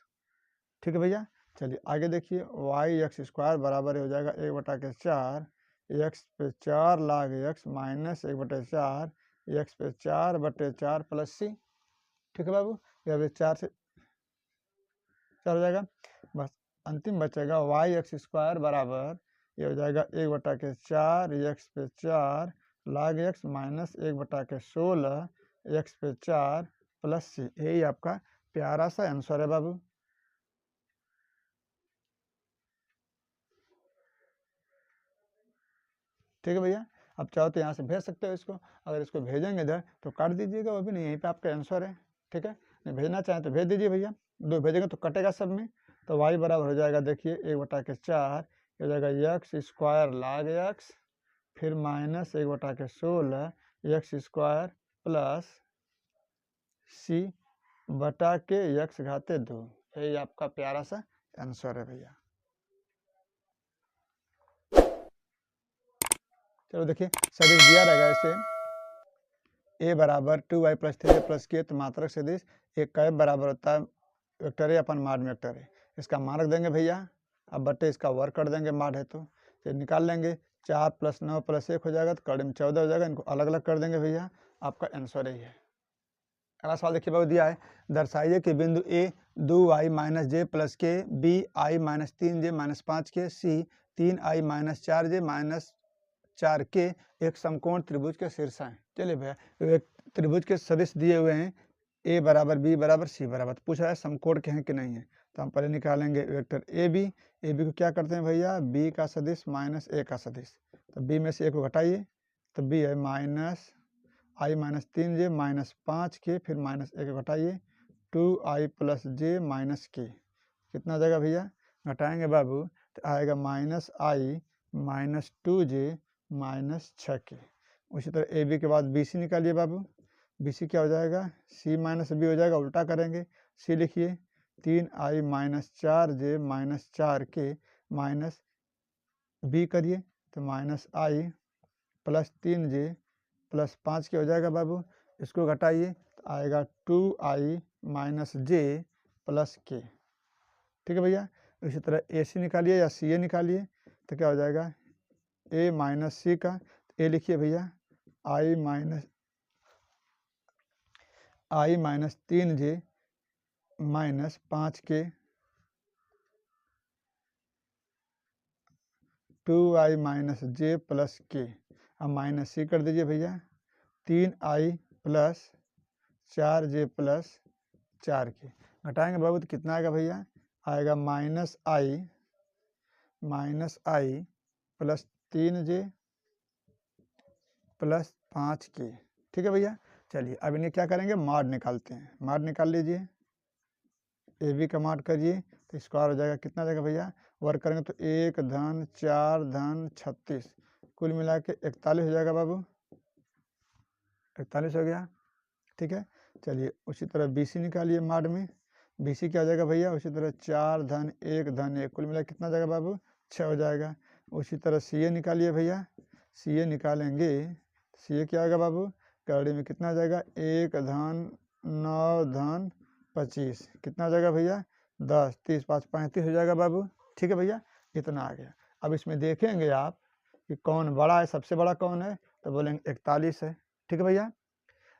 ठीक है भैया, चलिए आगे देखिए वाई एक्स स्क्वायर बराबर हो जाएगा 1 बटा के 4 एक्स पे 4 log एक्स माइनस 1 बटे 4 एक्स पे 4 बटे 4 प्लस सी। ठीक है बाबू, यह 4 से 4 हो जाएगा, बस अंतिम बचेगा वाई एक्स स्क्वायर बराबर ये हो जाएगा 1 बटा के 4 एक्स पे 4 log x माइनस 1/16 x पे 4 प्लस सी, यही आपका प्यारा सा आंसर है बाबू। ठीक है भैया, आप चाहो तो यहाँ से भेज सकते हो इसको, अगर इसको भेजेंगे इधर तो काट दीजिएगा, वो भी नहीं, यहीं पे आपका आंसर है। ठीक है, नहीं भेजना चाहें तो भेज दीजिए भैया, 2 भेजेंगे तो कटेगा सब में, तो y बराबर हो जाएगा, देखिए 1/4 हो जाएगा x स्क्वायर log x, फिर माइनस 1/16 x स्क्वायर प्लस सी बटा के x घाते 2, यही आपका प्यारा सा आंसर है भैया। चलो देखिए, सदिश दिया रहेगा इसे a बराबर 2y plus 3a plus k, तो मात्रक सदिश एक का बराबर होता है वेक्टर ए अपन माड में वेक्टर है, इसका मान रख देंगे भैया, अब बटे इसका वर्क कर देंगे, माड है तो निकाल लेंगे, 4 + 9 + 1 हो जाएगा, तो कड़ी में 14 हो जाएगा, इनको अलग अलग कर देंगे भैया, आपका आंसर यही है। अगला सवाल देखिए बाबू, दिया है दर्शाइए कि बिंदु A 2y minus j plus k, B i minus 3j minus 5k, C 3i minus 4j minus 4k एक समकोण त्रिभुज के शीर्षाएं। चलिए भैया, एक त्रिभुज के सदिश दिए हुए हैं, a बराबर b बराबर c बराबर, पूछ रहा है समकोण के हैं कि नहीं है, तो हम पहले निकालेंगे वेक्टर ए बी को क्या करते हैं भैया, b का सदिश माइनस a का सदिश, तो b में से a को घटाइए, तो b है minus i minus 3j minus 5k, फिर माइनस a को घटाइए 2i plus j minus k, कितना हो जाएगा भैया, घटाएंगे बाबू तो आएगा minus i minus 2j minus 6k। उसी तरह ए बी के बाद बी सी निकालिए बाबू, बी सी क्या हो जाएगा, सी माइनस बी हो जाएगा, उल्टा करेंगे, सी लिखिए 3i minus 4j minus 4k minus B करिए, तो माइनस आई प्लस 3j प्लस 5k हो जाएगा बाबू, इसको घटाइए तो आएगा 2i minus j plus k। ठीक है भैया, इसी तरह ए सी निकालिए या सी ए निकालिए, तो क्या हो जाएगा a माइनस सी का, ए लिखिए भैया i minus 3j minus 5k 2i minus j plus k, अब माइनस सी कर दीजिए भैया 3i plus 4j plus 4k, घटाएंगे बाबू तो कितना आएगा भैया, आएगा माइनस आई प्लस 3j प्लस 5k। ठीक है भैया, चलिए अब इन्हें क्या करेंगे, माड निकालते हैं, माड निकाल लीजिए, ए बी का माड करिए तो स्क्वायर हो जाएगा, कितना जाएगा भैया, वर्क करेंगे तो 1 धन 4 धन 36, कुल मिला के 41 हो जाएगा बाबू, 41 हो गया। ठीक है, चलिए उसी तरह बी सी निकालिए, माड में बी सी क्या हो जाएगा भैया, उसी तरह 4 धन 1 धन 1, कुल मिला कितना जाएगा बाबू, 6 हो जाएगा। उसी तरह सी ए निकालिए भैया, सी ए निकालेंगे, सी ए क्या होगा बाबू, कड़ी में कितना जाएगा, 1 धन 9 धन 25, कितना हो जाएगा भैया, 10 30 5 35 हो जाएगा बाबू। ठीक है भैया, इतना आ गया। अब इसमें देखेंगे आप कि कौन बड़ा है, सबसे बड़ा कौन है, तो बोलेंगे 41 है। ठीक है भैया,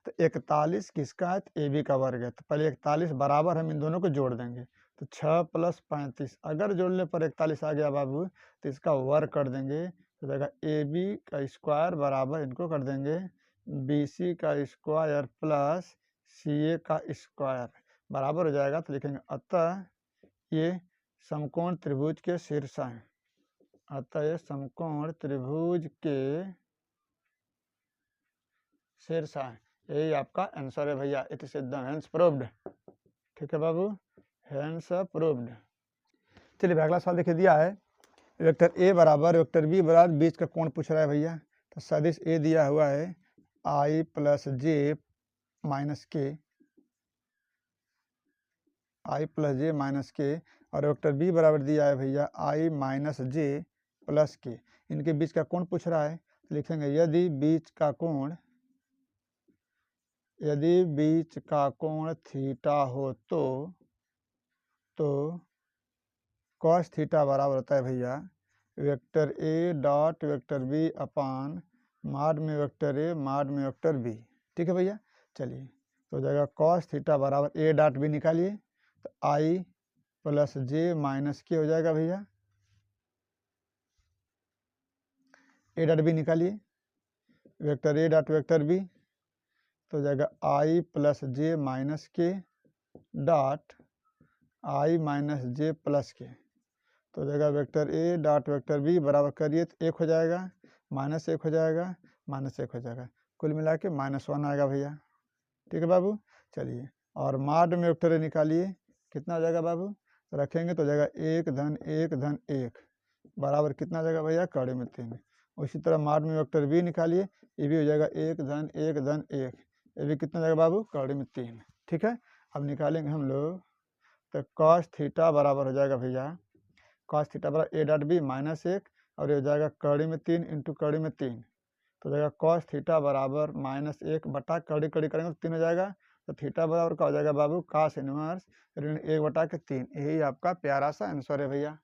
तो 41 किसका है, तो ए बी का वर्ग है, तो पहले 41 बराबर हम इन दोनों को जोड़ देंगे, तो 6 + 35, अगर जोड़ने पर 41 आ गया बाबू तो इसका वर्ग कर देंगे, तो जाएगा ए बी का स्क्वायर बराबर इनको कर देंगे बी सी का स्क्वायर प्लस सी ए का स्क्वायर बराबर हो जाएगा, तो लिखेंगे अतः ये समकोण त्रिभुज के शीर्ष हैं, अतः ये समकोण त्रिभुज के शीर्ष हैं, यही आपका आंसर है भैया, it is the hence proved. ठीक है बाबू, हेंस प्रूव्ड। चलिए अगला सवाल देखिए, दिया है वेक्टर ए बराबर वेक्टर बी बराबर बीच का कोण पूछ रहा है भैया, तो सदिश ए दिया हुआ है i प्लस जे माइनस के, आई प्लस जे माइनस के, और वेक्टर बी बराबर दिया है भैया i माइनस जे प्लस के, इनके बीच का कोण पूछ रहा है, तो लिखेंगे यदि बीच का कोण थीटा हो तो कॉस थीटा बराबर होता है भैया वेक्टर ए dot vector b upon mod में वेक्टर ए माड में वेक्टर बी। ठीक है भैया, चलिए तो हो जाएगा कॉस थीटा बराबर ए डॉट बी निकालिए, तो आई प्लस जे माइनस के हो जाएगा भैया, ए डॉट बी निकालिए, वेक्टर ए डॉट वेक्टर बी तो हो जाएगा i plus j minus k dot i minus j plus k तो हो जाएगा वेक्टर ए डॉट वेक्टर बी बराबर करिए तो 1 हो जाएगा, -1 हो जाएगा, -1 हो जाएगा, कुल मिला के -1 आएगा भैया। ठीक है बाबू। चलिए और माड में वेक्टर ए निकालिए, कितना हो जाएगा बाबू, तो रखेंगे तो हो जाएगा 1 धन 1 धन 1 बराबर कितना हो जाएगा भैया, कड़ी में 3। उसी तरह माड में वेक्टर बी निकालिए, ये भी हो जाएगा 1 धन 1 धन 1, ये भी कितना हो जाएगा बाबू, कड़ी में 3। ठीक है, अब निकालेंगे हम लोग तो कॉस थीटा बराबर हो जाएगा भैया, कॉस थीटा बराबर ए डॉट बी -1 और ये हो जाएगा कड़ी में 3 इंटू कड़ी में 3 तो हो जाएगा कॉस थीटा बराबर -1 बटा कड़ी कड़ी करेंगे तो 3 हो जाएगा, तो थीटा बराबर का हो जाएगा बाबू कॉस इनवर्स ऋण 1 बटा के 3। यही आपका प्यारा सा आंसर है भैया।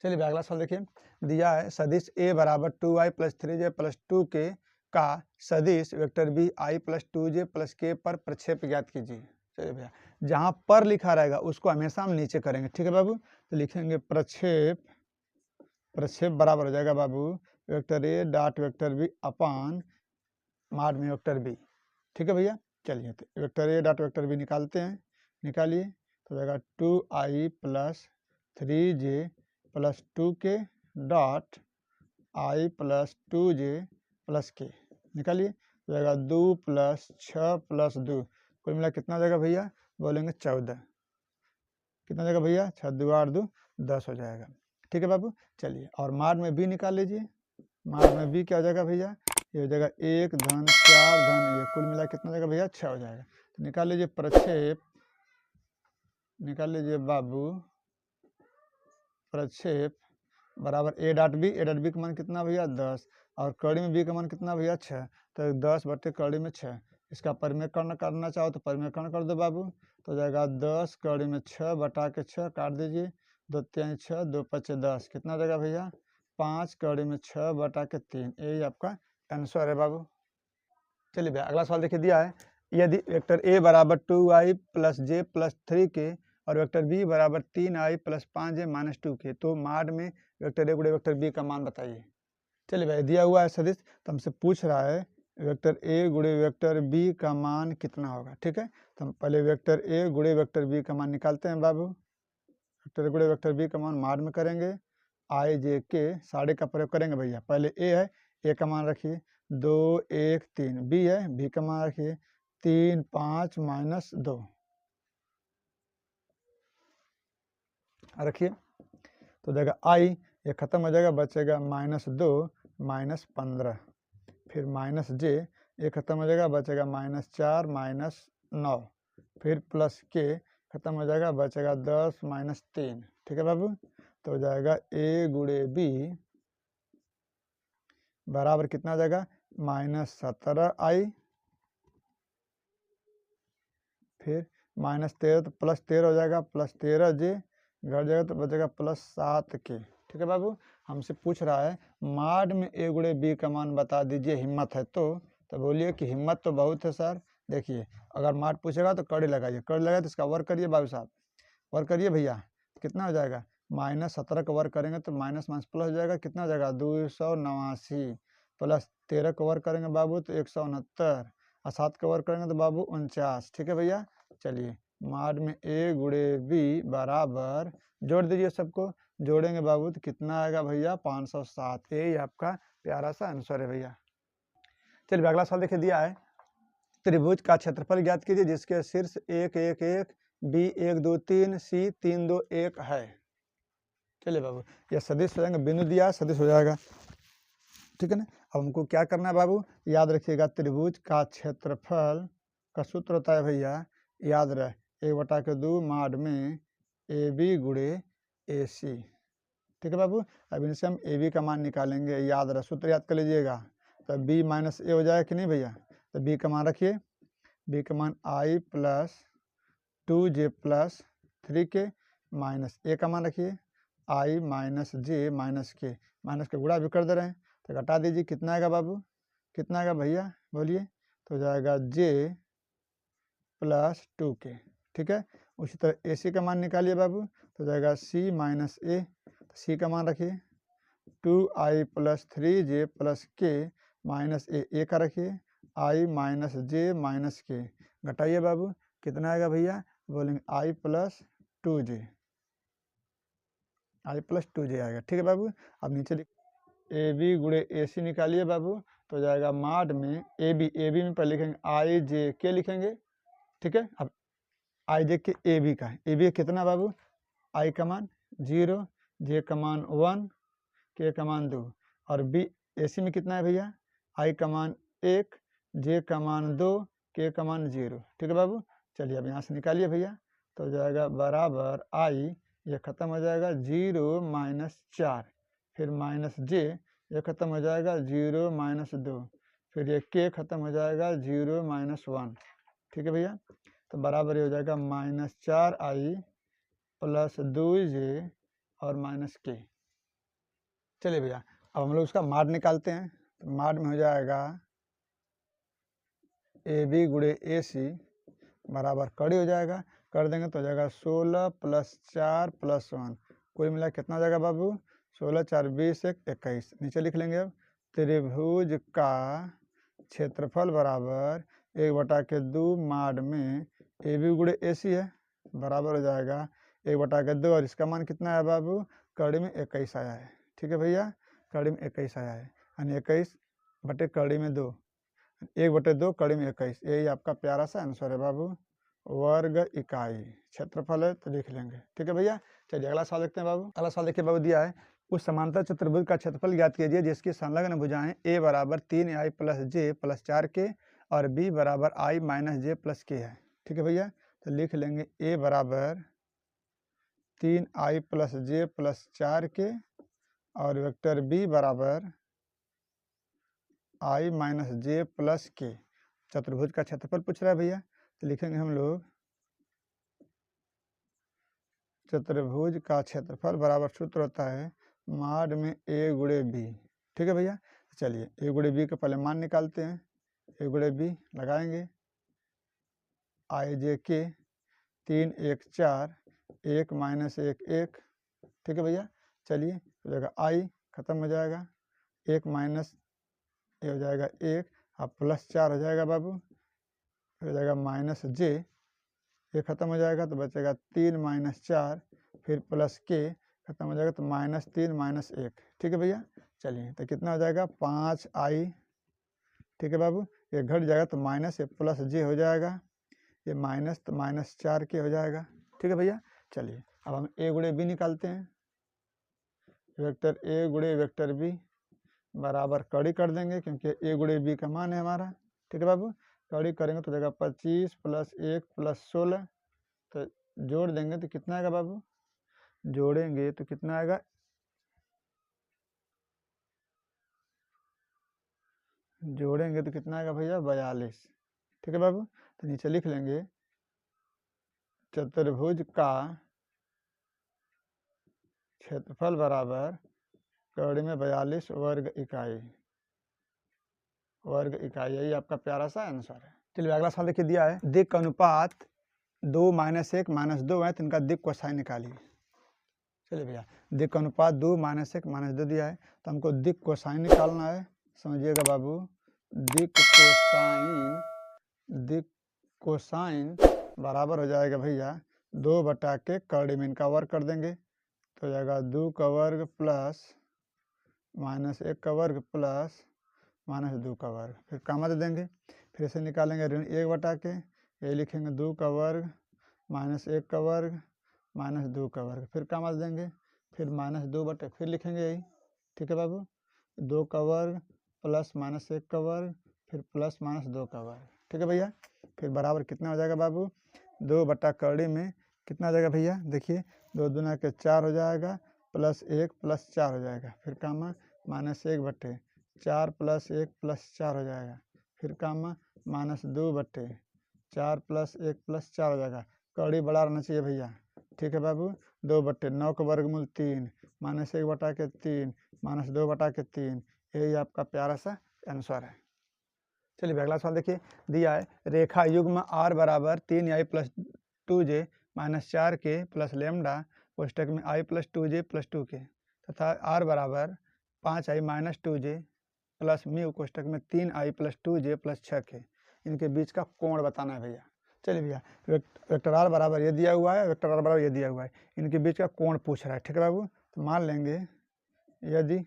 चलिए अगला सवाल देखिए, दिया है सदिश a बराबर 2i plus 3j plus 2k का सदिश vector b i plus 2j plus k पर प्रक्षेप ज्ञात कीजिए। चलिए भैया, जहाँ पर लिखा रहेगा उसको हमेशा हम नीचे करेंगे। ठीक है बाबू, तो लिखेंगे प्रक्षेप, प्रक्षेप बराबर हो जाएगा बाबू वेक्टर ए dot vector b upon mod में वेक्टर बी। ठीक है भैया। चलिए तो वेक्टर ए डॉट वेक्टर बी निकालते हैं, निकालिए तो हो जाएगा 2i plus 3j plus 2k dot i plus 2j plus k निकालिए तो जाएगा 2 प्लस 6 प्लस 2 कुल मिला कितना हो जाएगा भैया, बोलेंगे 14। कितना हो जाएगा भैया, 6 2 8 2 10 हो जाएगा। ठीक है बाबू। चलिए और माड में बी निकाल लीजिए, माड में बी क्या हो जाएगा भैया, ये हो जाएगा 1 धन 4 धन ये कुल मिला कितना हो जाएगा भैया, 6 हो जाएगा। तो निकाल लीजिए प्रक्षेप, निकाल लीजिए बाबू प्रक्षेप बराबर ए डॉट बी का मान कितना भैया 10 और कड़ी में बी का मान कितना भैया 6 तो 10 बटे कड़ी में 6, इसका परिमेयकरण करना चाहो तो परिमेयकरण कर दो बाबू तो हो जाएगा 10 कड़ी में 6 बटा के 6 काट दीजिए 2 3 6 2 5 10 कितना हो जाएगा भैया 5 कड़ी में 6 बटा के 3, यही आपका आंसर है बाबू। चलिए भैया अगला सवाल देखिए, दिया है यदि वेक्टर ए बराबर 2i प्लस जे प्लस 3k और वेक्टर बी बराबर 3i plus 5j minus 2k तो माड में वेक्टर ए गुणे वेक्टर बी का मान बताइए। चलिए भाई दिया हुआ है सदिश तो हमसे पूछ रहा है वेक्टर ए गुणे वेक्टर बी का मान कितना होगा। ठीक है, तो हम पहले वेक्टर ए गुणे वेक्टर बी का मान निकालते हैं बाबू। वेक्टर गुणे वेक्टर बी का मान माड में करेंगे, आई जे के साढ़े का प्रयोग करेंगे भैया। पहले ए है, ए का मान रखिए 2 1 3, बी है, बी का मान रखिए 3 5 माइनस 2 रखिए तो हो जाएगा आई, ये खत्म हो जाएगा बचेगा -2 -15, फिर माइनस जे ये खत्म हो जाएगा बचेगा -4 -9, फिर प्लस के खत्म हो जाएगा बचेगा 10 -3। ठीक है बाबू, तो हो जाएगा ए गुणे बी बराबर कितना हो जाएगा -17i, फिर -13 तो +13 हो जाएगा +13j घट जाएगा तो बचेगा +7k। ठीक है बाबू, हमसे पूछ रहा है माड में ए गुणे बी का मान बता दीजिए, हिम्मत है तो बोलिए कि हिम्मत तो बहुत है सर। देखिए अगर माड पूछेगा तो कड़ी लगाइए, कड़ी लगाए तो इसका वर्क करिए बाबू साहब, वर्क करिए भैया, कितना हो जाएगा -17 का वर्क करेंगे तो माइनस माइनस प्लस हो जाएगा, कितना हो जाएगा 289 प्लस 13 का वर्क करेंगे बाबू तो 169 और 7 का वर्क करेंगे तो बाबू 49। ठीक है भैया। चलिए माड में ए गुणे बी बराबर जोड़ दीजिए, सबको जोड़ेंगे बाबू तो कितना आएगा भैया 507, यही आपका प्यारा सा आंसर है भैया। चलिए अगला सवाल देखिए, दिया है त्रिभुज का क्षेत्रफल ज्ञात कीजिए जिसके शीर्ष 1 1 1 बी 1 2 3 सी 3 2 1 है। चलिए बाबू ये सदिश हो जाएंगे, बिंदु दिया सदिश हो जाएगा। ठीक है ना, अब हमको क्या करना है बाबू, याद रखिएगा त्रिभुज का क्षेत्रफल का सूत्र होता है भैया, याद रहे 1/2 माड में ए बी गुणे ए सी। ठीक है बाबू, अब इनसे हम ए बी का मान निकालेंगे, याद रहे सूत्र याद कर लीजिएगा, तो बी माइनस ए हो जाएगा कि नहीं भैया, तो बी का मान रखिए, बी का मान i plus 2j plus 3k minus a का मान रखिए आई माइनस जे माइनस के गुणा भी कर दे रहे हैं तो घटा दीजिए, कितना आएगा बाबू, कितना आएगा भैया बोलिए, तो हो जाएगा j प्लस 2k। ठीक है, उसी तरह ए सी का मान निकालिए बाबू, तो हो जाएगा c माइनस ए, तो सी का मान रखिए 2i plus 3j plus k minus a का रखिए, आई माइनस जे माइनस के, घटाइए बाबू, कितना आएगा भैया, बोलेंगे आई प्लस 2j, आई प्लस 2j आएगा। ठीक है बाबू। अब नीचे ए बी गुणे ए सी निकालिए बाबू, तो जाएगा माड में ए बी में पहले लिखेंगे आई जे के लिखेंगे। ठीक है। अब आई जे के ए बी का है, ए बी कितना बाबू, आई का मान 0, जे का मान 1, के का मान 2, और बी ए सी में कितना है भैया, आई का मान 1, जे का मान 2, के का मान 0। ठीक है बाबू। चलिए अब यहाँ से निकालिए भैया, तो जाएगा बराबर आई, ये ख़त्म हो जाएगा 0 माइनस 4, फिर माइनस जे, ये ख़त्म हो जाएगा 0 माइनस 2, फिर ये के ख़त्म हो जाएगा 0 माइनस 1। ठीक है भैया। तो बराबर ये हो जाएगा माइनस 4i प्लस 2j और माइनस के। चलिए भैया अब हम लोग उसका माड निकालते हैं। तो माड में हो जाएगा ए बी गुणे ए सी बराबर कड़ी हो जाएगा, कर देंगे तो हो जाएगा 16 प्लस 4 प्लस 1, कुल मिला कितना हो जाएगा बाबू, 16 4 20 1 21। नीचे लिख लेंगे अब त्रिभुज का क्षेत्रफल बराबर 1/2 माड में ए बी गुणे ए सी है, बराबर हो जाएगा 1/2 और इसका मान कितना है बाबू, कड़ी में 21 आया है। ठीक है भैया, कड़ी में 21 आया है, यानी 21 बटे कड़ी में 2, 1/2 कड़ी में 21, यही आपका प्यारा सा आंसर है बाबू, वर्ग इकाई क्षेत्रफल है तो लिख लेंगे। ठीक है भैया। चलिए अगला सवाल देखते हैं बाबू। अगला सवाल देखिए बाबू, दिया है उस समांतर चतुर्भुज का क्षेत्रफल ज्ञात कीजिए जिसकी संलग्न भुजाएं ए बराबर 3i प्लस जे प्लस 4 के और बी बराबर आई माइनस जे प्लस के है। ठीक है भैया। तो लिख लेंगे ए बराबर 3i प्लस जे प्लस 4 के और वेक्टर बी बराबर आई माइनस जे प्लस के। चतुर्भुज का क्षेत्रफल पूछ रहा है भैया, तो लिखेंगे हम लोग चतुर्भुज का क्षेत्रफल बराबर सूत्र होता है माड में ए गुणे बी। ठीक है भैया। चलिए ए गुणे बी का पहले मान निकालते हैं, ए गुणे बी लगाएंगे, आई जे के 3 1 4 1 माइनस 1 1। ठीक है भैया। चलिए हो जाएगा आई खत्म हो जाएगा, 1 माइनस ये हो जाएगा 1, अब प्लस 4 हो जाएगा बाबू, हो जाएगा माइनस जे, ये ख़त्म हो जाएगा तो बचेगा 3 माइनस 4, फिर प्लस के खत्म हो जाएगा तो माइनस 3 माइनस 1। ठीक है भैया। चलिए तो कितना हो जाएगा 5i। ठीक है बाबू, ये घट जाएगा तो माइनस, ये प्लस जे हो जाएगा, ये माइनस तो माइनस 4 के हो जाएगा। ठीक है भैया। चलिए अब हम ए गुणे बी निकालते हैं, वेक्टर ए गुणे वेक्टर बी बराबर कड़ी कर देंगे क्योंकि ए गुणे बी का मान है हमारा। ठीक है बाबू, कड़ी करेंगे तो देगा 25 प्लस 1 प्लस 16, तो जोड़ देंगे तो कितना आएगा बाबू, जोड़ेंगे तो कितना आएगा, जोड़ेंगे तो कितना आएगा भैया 42। ठीक है बाबू। तो नीचे लिख लेंगे चतुर्भुज का क्षेत्रफल बराबर कड़ी में 42 वर्ग इकाई, वर्ग इकाई, यही आपका प्यारा सा आंसर है। चलिए अगला सवाल देखिए, दिया है दिक् का अनुपात 2 माइनस 1 माइनस 2 है तो इनका दिक् कोसाइन निकालिए। चलिए भैया दिक् का अनुपात 2 माइनस 1 माइनस 2 दिया है तो हमको दिक् कोसाइन निकालना है। समझिएगा बाबू, दिक् कोसाइन बराबर हो जाएगा भैया 2 के कड़ी में इनका वर्ग कर देंगे तो हो जाएगा 2 का वर्ग प्लस माइनस 1 का वर्ग प्लस माइनस 2 का वर्ग, फिर कामा दे देंगे, फिर इसे निकालेंगे ऋण 1 के, ये लिखेंगे 2 का वर्ग माइनस 1 का वर्ग माइनस 2 का वर्ग, फिर कामा दे देंगे, फिर माइनस 2 फिर लिखेंगे यही। ठीक है बाबू, 2 का वर्ग प्लस माइनस 1 का वर्ग फिर प्लस माइनस 2 का वर्ग। ठीक है भैया। फिर बराबर कितना हो जाएगा बाबू, 2 कड़ी में कितना हो जाएगा भैया, देखिए 2 दूना के 4 हो जाएगा प्लस 1 प्लस 4 हो जाएगा, फिर कामा माइनस 1/4 प्लस 1 प्लस 4 हो जाएगा, फिर कामा माइनस 2/4 प्लस 1 प्लस 4 हो जाएगा। कड़ी बड़ा रहना चाहिए भैया। ठीक है बाबू, 2/9 का वर्गमूल 3 माइनस 1/3 माइनस 2/3, यही आपका प्यारा सा आंसर है। चलिए अगला सवाल देखिए, दिया है रेखा युग्म r बराबर 3i प्लस 2j माइनस 4 के प्लस लेमडा कोष्टक में i प्लस 2j प्लस 2 के तथा r बराबर 5i minus 2j plus mu कोष्टक में 3i plus 2j plus 6k, इनके बीच का कोण बताना है भैया। चलिए भैया, वेक्टर आर बराबर ये दिया हुआ है, वेक्टर आर बराबर ये दिया हुआ है, इनके बीच का कोण पूछ रहा है, ठीक है बाबू। तो मान लेंगे यदि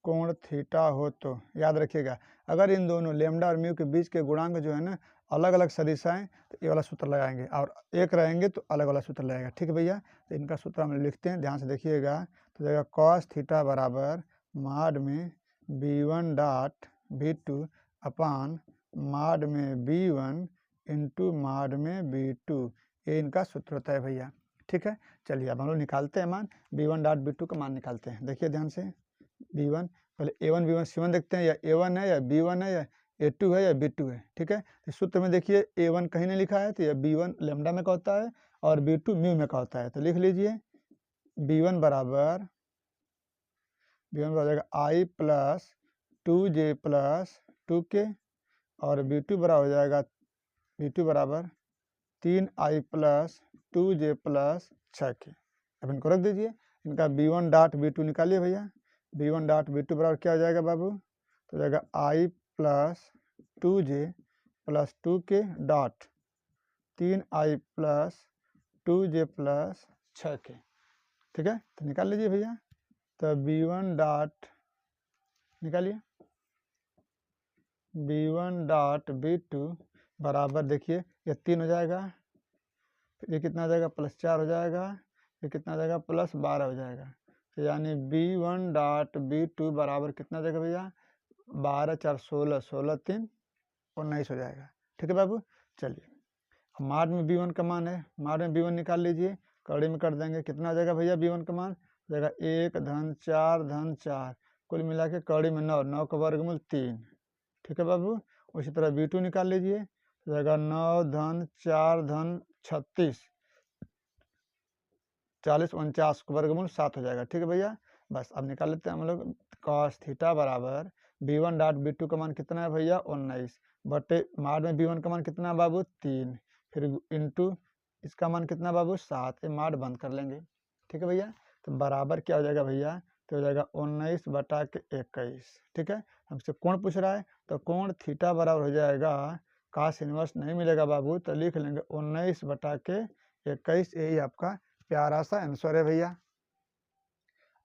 कोण थीटा हो तो याद रखिएगा, अगर इन दोनों लेमडा और म्यू के बीच के गुणांक जो है ना अलग अलग सदिशाएं, तो ये वाला सूत्र लगाएंगे, और एक रहेंगे तो अलग वाला सूत्र लगाएगा, ठीक है भैया। तो इनका सूत्र हम लिखते हैं, ध्यान से देखिएगा। तो जाएगा कॉस थीटा बराबर माड में b1 डॉट b2 अपान माड में b1 इंटू माड में b2, ये इनका सूत्र होता है भैया, ठीक है। चलिए अब हम लोग निकालते हैं मान, b1 डॉट b2 का मान निकालते हैं। देखिए ध्यान से, b1 पहले a1 b1 c1 देखते हैं, या a1 है या b1 है या a2 है या b2 है, ठीक है। तो सूत्र में देखिए a1 कहीं नहीं लिखा है, तो यह b1 लेमडा में का होता है और b2 म्यू में का होता है। तो लिख लीजिए b1 बराबर हो जाएगा i plus 2j plus 2k, और b2 बराबर हो जाएगा b2 बराबर 3i plus 2j plus 6k। अब इनको रख दीजिए, इनका b1 डॉट b2 निकालिए भैया। b1 डॉट b2 बराबर क्या हो जाएगा बाबू, तो हो जाएगा i plus 2j plus 2k dot 3i plus 2j plus 6k, ठीक है। तो निकाल लीजिए भैया। तो b1 डॉट निकालिए, b1 डॉट b2 बराबर देखिए ये 3 हो जाएगा, फिर ये कितना हो जाएगा प्लस 4 हो जाएगा, ये कितना हो जाएगा प्लस 12 हो जाएगा। तो यानी b1 डॉट b2 बराबर कितना हो जाएगा भैया, 12 4 16, 16 3 19 हो जाएगा, ठीक है बाबू। चलिए अब माड में b1 का मान है, माड में b1 निकाल लीजिए, कड़ी में कर देंगे, कितना हो जाएगा भैया b1 का मान हो जाएगा 1 धन 4 धन 4, कुल मिला के कड़ी में 9, 9 का वर्गमूल 3, ठीक है बाबू। उसी तरह b2 निकाल लीजिए, हो जाएगा 9 धन 4 धन 36, 40 49 का वर्गमूल 7 हो जाएगा, ठीक है भैया। बस अब निकाल लेते हैं हम लोग, कॉस थीटा बराबर b1 डॉट b2 का मान कितना है भैया 19, बटे माड में b1 का मान कितना है बाबू 3, फिर इंटू इसका मान कितना बाबू 7, ये माड बंद कर लेंगे, ठीक है भैया। तो बराबर क्या हो जाएगा भैया, तो हो जाएगा 19 बटा के 21, ठीक है। हमसे कोण पूछ रहा है, तो कोण थीटा बराबर हो जाएगा, काश इनवर्स नहीं मिलेगा बाबू तो लिख लेंगे 19 बटा के 21, यही आपका प्यारा सा आंसर है भैया।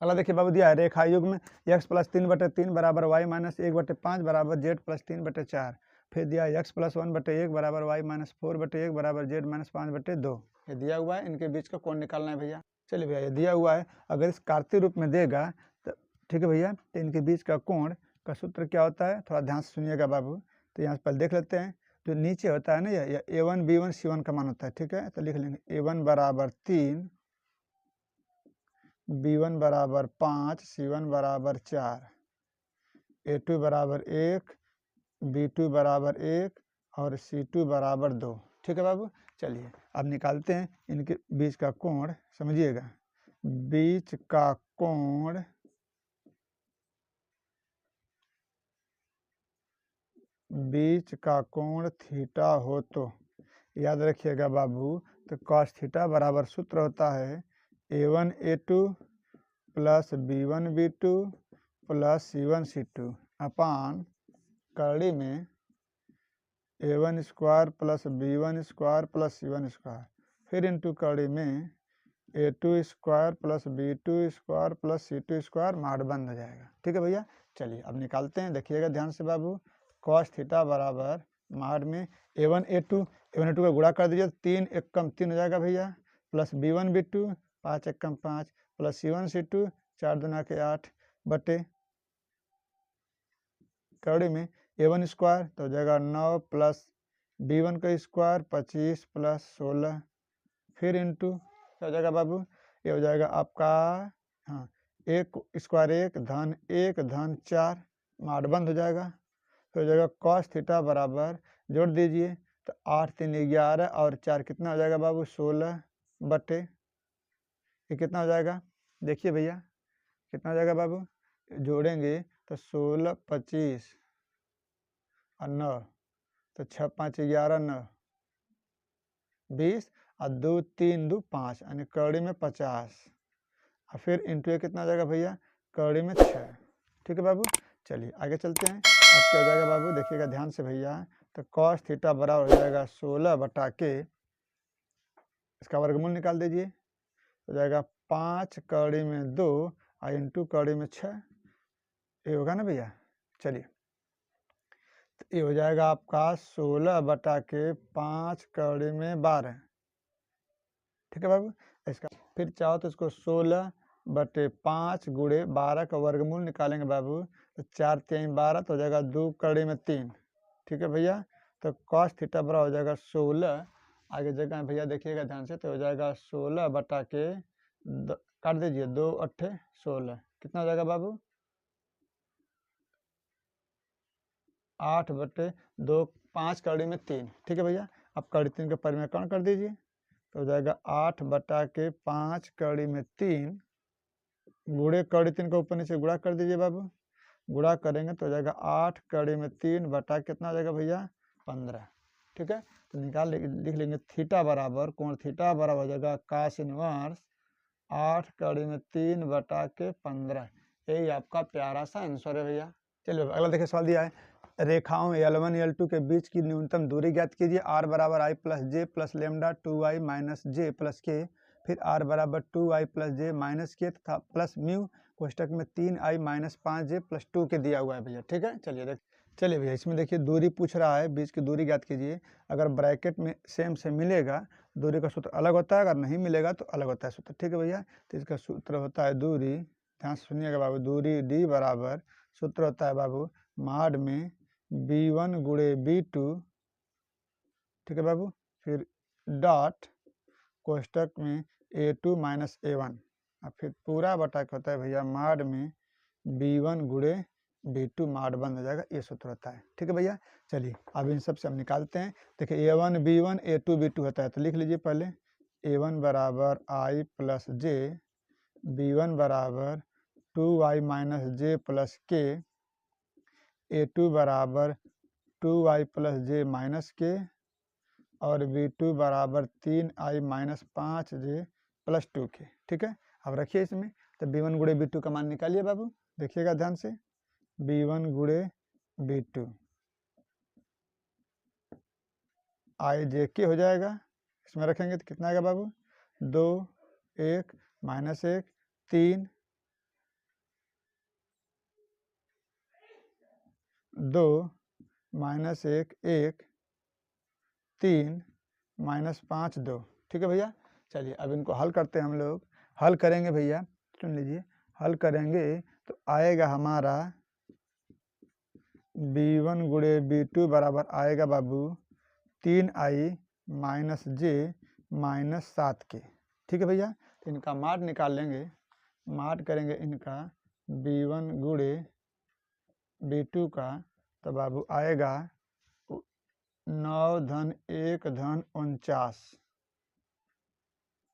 अगला देखिए बाबू दिया है रेखा युग में x प्लस 3/3 बराबर y माइनस 1/5 बराबर z प्लस 3/4, फिर दिया x प्लस 1/1 बराबर y माइनस 4/1 बराबर z माइनस 5/2, ये दिया हुआ है, इनके बीच का कोण निकालना है भैया। चलिए भैया ये दिया हुआ है, अगर इस कार्तीय रूप में देगा तो ठीक है भैया, तो इनके बीच का कोण का सूत्र क्या होता है, थोड़ा ध्यान से सुनिएगा बाबू। तो यहाँ से पहले देख लेते हैं, जो नीचे होता है ना यह a1 b1 c1 का मान होता है, ठीक है। तो लिख लेंगे a1 बराबर 3, b1 बराबर 5, c1 बराबर 4, a2 बराबर 1, b2 बराबर 1 और c2 बराबर 2, ठीक है बाबू। चलिए अब निकालते हैं इनके बीच का कोण, समझिएगा बीच का कोण थीटा हो तो याद रखिएगा बाबू, तो कॉस थीटा बराबर सूत्र होता है a1 a2 plus b1 b2 plus c1 c2 अपान कड़ी में a1 square plus b1 square plus c1 square, फिर इंटू कड़ी में a2 square plus b2 square plus c2 square, माड बंद हो जाएगा, ठीक है भैया। चलिए अब निकालते हैं, देखिएगा ध्यान से बाबू, कॉस थीटा बराबर माड में a1 a2 का गुणा कर दीजिए, 3 एकम 3 हो जाएगा भैया, प्लस b1 b2 5 एकम 5 प्लस c1 c2 4 दूना के 8 बटे कड़ी में a1 स्क्वायर तो हो जाएगा 9 प्लस b1 का स्क्वायर 25 प्लस 16, फिर इंटू क्या हो जाएगा बाबू, ये हो जाएगा आपका हाँ 1 स्क्वायर 1 धन 4, माड बंद हो जाएगा। फिर हो जाएगा कॉस थीटा बराबर, जोड़ दीजिए तो 8 3 11 और 4 कितना हो जाएगा बाबू 16 बटे, ये कितना हो जाएगा देखिए भैया, कितना हो जाएगा बाबू, जोड़ेंगे तो 16 25 और 9, तो 6 5 11 9 20 और 2 3 2 5, यानी कड़ी में 50 और फिर इंटू कितना हो जाएगा भैया, कड़ी में 6, ठीक है बाबू। चलिए आगे चलते हैं। अब क्या हो जाएगा बाबू, देखिएगा ध्यान से भैया, तो कॉस थीटा बराबर हो जाएगा 16 बटा के, इसका वर्गमूल निकाल दीजिए, हो जाएगा 5 कड़ी में 2 और इंटू कड़ी में 6, ये होगा ना भैया। चलिए तो ये हो जाएगा आपका 16 बटा के 5 कड़ी में 12, ठीक है बाबू। इसका फिर चाहो तो इसको 16 बटे 5 गुणे 12 का वर्गमूल निकालेंगे बाबू, तो 4 3 12 तो हो जाएगा 2 कड़ी में 3, ठीक है भैया। तो कॉस थीटा बराबर हो जाएगा 16, आगे जगह भैया देखिएगा ध्यान से, तो हो जाएगा 16 बटा के काट दीजिए, 2 8 16, कितना हो जाएगा बाबू, 8 बटे 2, 5 कड़ी में 3, ठीक है भैया। अब कड़ी 3 का परिमेयकरण कर दीजिए, तो हो जाएगा 8 बटा के 5 कड़ी में 3 गुणे कड़ी 3 का ऊपर नीचे गुणा कर दीजिए बाबू, गुणा करेंगे तो हो जाएगा 8 कड़ी में 3 बटा कितना हो जाएगा भैया 15, ठीक है। तो लिख लेंगे थीटा बराबर, कोण थीटा बराबर हो जाएगा कास इनवर्स 8 कड़ी में 3 बटा के 15, यही आपका प्यारा सा आंसर है भैया। चलिए अगला देखिए सवाल दिया है, रेखाओं L1 L2 के बीच की न्यूनतम दूरी ज्ञात कीजिए। r बराबर i plus J plus lambda 2i minus j plus के, फिर r बराबर 2i प्लस जे माइनस के तथा प्लस म्यू कोष्टक में 3i माइनस 5j प्लस 2 के दिया हुआ है भैया, ठीक है। चलिए भैया इसमें देखिए दूरी पूछ रहा है, बीच की दूरी ज्ञात कीजिए। अगर ब्रैकेट में सेम से मिलेगा दूरी का सूत्र अलग होता है, अगर नहीं मिलेगा तो अलग होता है सूत्र, ठीक है भैया। तो इसका सूत्र होता है दूरी, ध्यान से सुनिएगा बाबू, दूरी d बराबर सूत्र होता है बाबू माड में b1 गुणे b2, ठीक है बाबू, फिर डॉट कोष्टक में a2 माइनस a1, और फिर पूरा बटा के होता है भैया माड में b1 गुणे b2 माड बंद हो जाएगा, ये सूत्र होता है, ठीक है भैया। चलिए अब इन सब से हम निकालते हैं। देखिए a1 b1 a2 b2 होता है, तो लिख लीजिए पहले a1 बराबर i प्लस जे, b1 बराबर 2i माइनस जे प्लस के, a2 बराबर 2i प्लस जे माइनस के, और b2 बराबर 3i माइनस 5j प्लस 2 के, ठीक है। अब रखिए इसमें, तो b1 गुणे b2 का मान निकालिए बाबू, देखिएगा ध्यान से, b1 गुणे b2 आई जे के हो जाएगा, इसमें रखेंगे तो कितना आएगा बाबू, 2 1 माइनस 1 3 2 माइनस 1 1 3 माइनस 5 2, ठीक है भैया। चलिए अब इनको हल करते हैं हम लोग, हल करेंगे भैया, सुन लीजिए, हल करेंगे तो आएगा हमारा b1 गुणे b2 बराबर आएगा बाबू 3i माइनस जे माइनस 7 के, ठीक है भैया। तो इनका माड निकाल लेंगे, माड करेंगे इनका b1 गुणे b2 का, तो बाबू आएगा 9 धन 1 धन 49,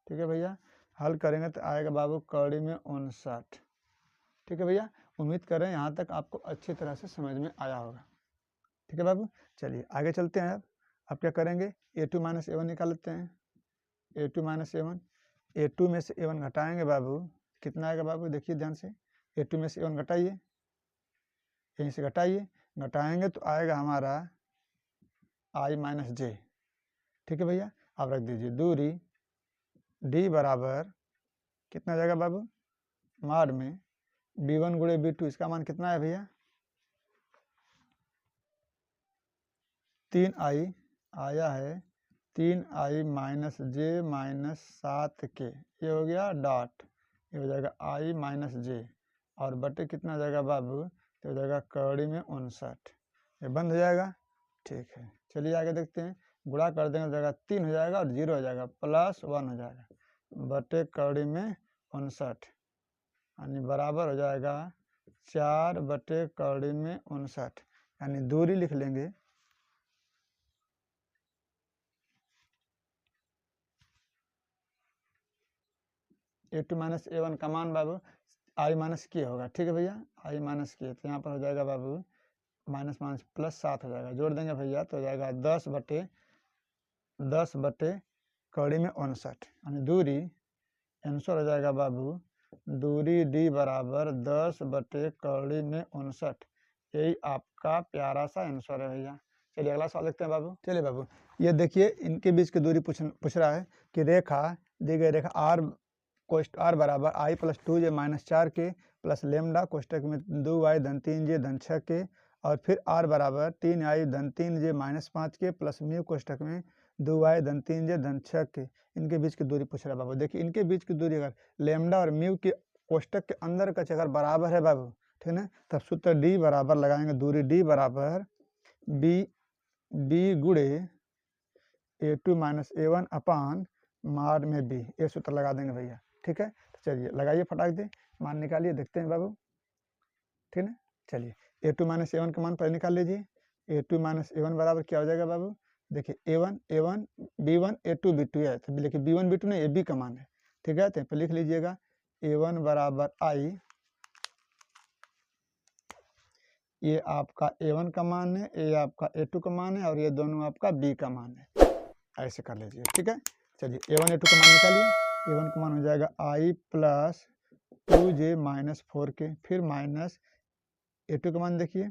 ठीक है भैया। हल करेंगे तो आएगा बाबू कड़ी में 59, ठीक है भैया। उम्मीद करें यहाँ तक आपको अच्छी तरह से समझ में आया होगा, ठीक है बाबू। चलिए आगे चलते हैं। अब क्या करेंगे, a2 माइनस a1 निकाल लेते हैं, a2 माइनस a1, a2 में से a1 घटाएंगे बाबू, कितना आएगा बाबू, देखिए ध्यान से, a2 में से a1 घटाइए, यहीं से घटाइए, घटाएंगे तो आएगा हमारा i माइनस जे, ठीक है भैया। अब रख दीजिए दूरी d बराबर कितना जाएगा बाबू, माड में b1 गुणे b2, इसका मान कितना है भैया, 3i आया है, 3i माइनस जे माइनस 7 के, ये हो गया डॉट, ये हो जाएगा i माइनस जे, और बटे कितना हो जाएगा बाबू, तो हो जाएगा कड़ी में 59, ये बंद हो जाएगा, ठीक है। चलिए आगे देखते हैं, गुणा कर देंगे हो जाएगा 3 हो जाएगा और 0 हो जाएगा, प्लस 1 हो जाएगा, बटे कड़ी में 59, यानी बराबर हो जाएगा 4 बटे कड़ी में 59, यानी दूरी लिख लेंगे a2 माइनस a1 का मान बाबू i माइनस के होगा, ठीक है भैया, i माइनस के, तो यहाँ पर हो जाएगा बाबू माइनस माइनस प्लस 7 हो जाएगा, जोड़ देंगे भैया तो हो जाएगा 10 बटे कड़ी में 59, यानी दूरी आंसर हो जाएगा बाबू, दूरी d बराबर 10 बटे कड़ी में 59, यही आपका प्यारा सा आंसर है भैया। चलिए अगला सवाल देखते हैं बाबू। चलिए बाबू, ये देखिए इनके बीच की दूरी पूछ रहा है कि रेखा दी गई रेखा आर बराबर i plus 2j minus 4k plus lambda कोष्टक में 2y धन 3j धन 6k और फिर आर बराबर 3i धन 3j minus 5k plus mu कोष्टक में 2y धन 3j धन 6k, इनके बीच की दूरी पूछ रहा है बाबू। देखिए इनके बीच की दूरी अगर लेमडा और म्यू के कोष्टक के अंदर का अगर बराबर है बाबू, ठीक है, तब सूत्र डी बराबर लगाएंगे, दूरी डी बराबर बी गुड़े a2 माइनस a1 अपान मार में बी, ये सूत्र लगा देंगे भैया। ठीक है, तो चलिए लगाइए फटाक दे, मान निकालिए, देखते हैं बाबू। ठीक है, चलिए a2 माइनस a1 का मान पहले निकाल लीजिए। a2 माइनस a1 बराबर क्या हो जाएगा बाबू, देखिए a1 b1 a2 b2 है, तो देखिए b1 b2 नहीं ab का मान है। ठीक है, तो लिख लीजिएगा a1 बराबर आई, ये आपका a1 का मान है, ये आपका a2 का मान है और ये दोनों आपका b का मान है, ऐसे कर लीजिए। ठीक है, चलिए a1 a2 का मान निकालिए। a1 का मान हो जाएगा i plus 2j minus 4k, फिर माइनस a2 का मान देखिए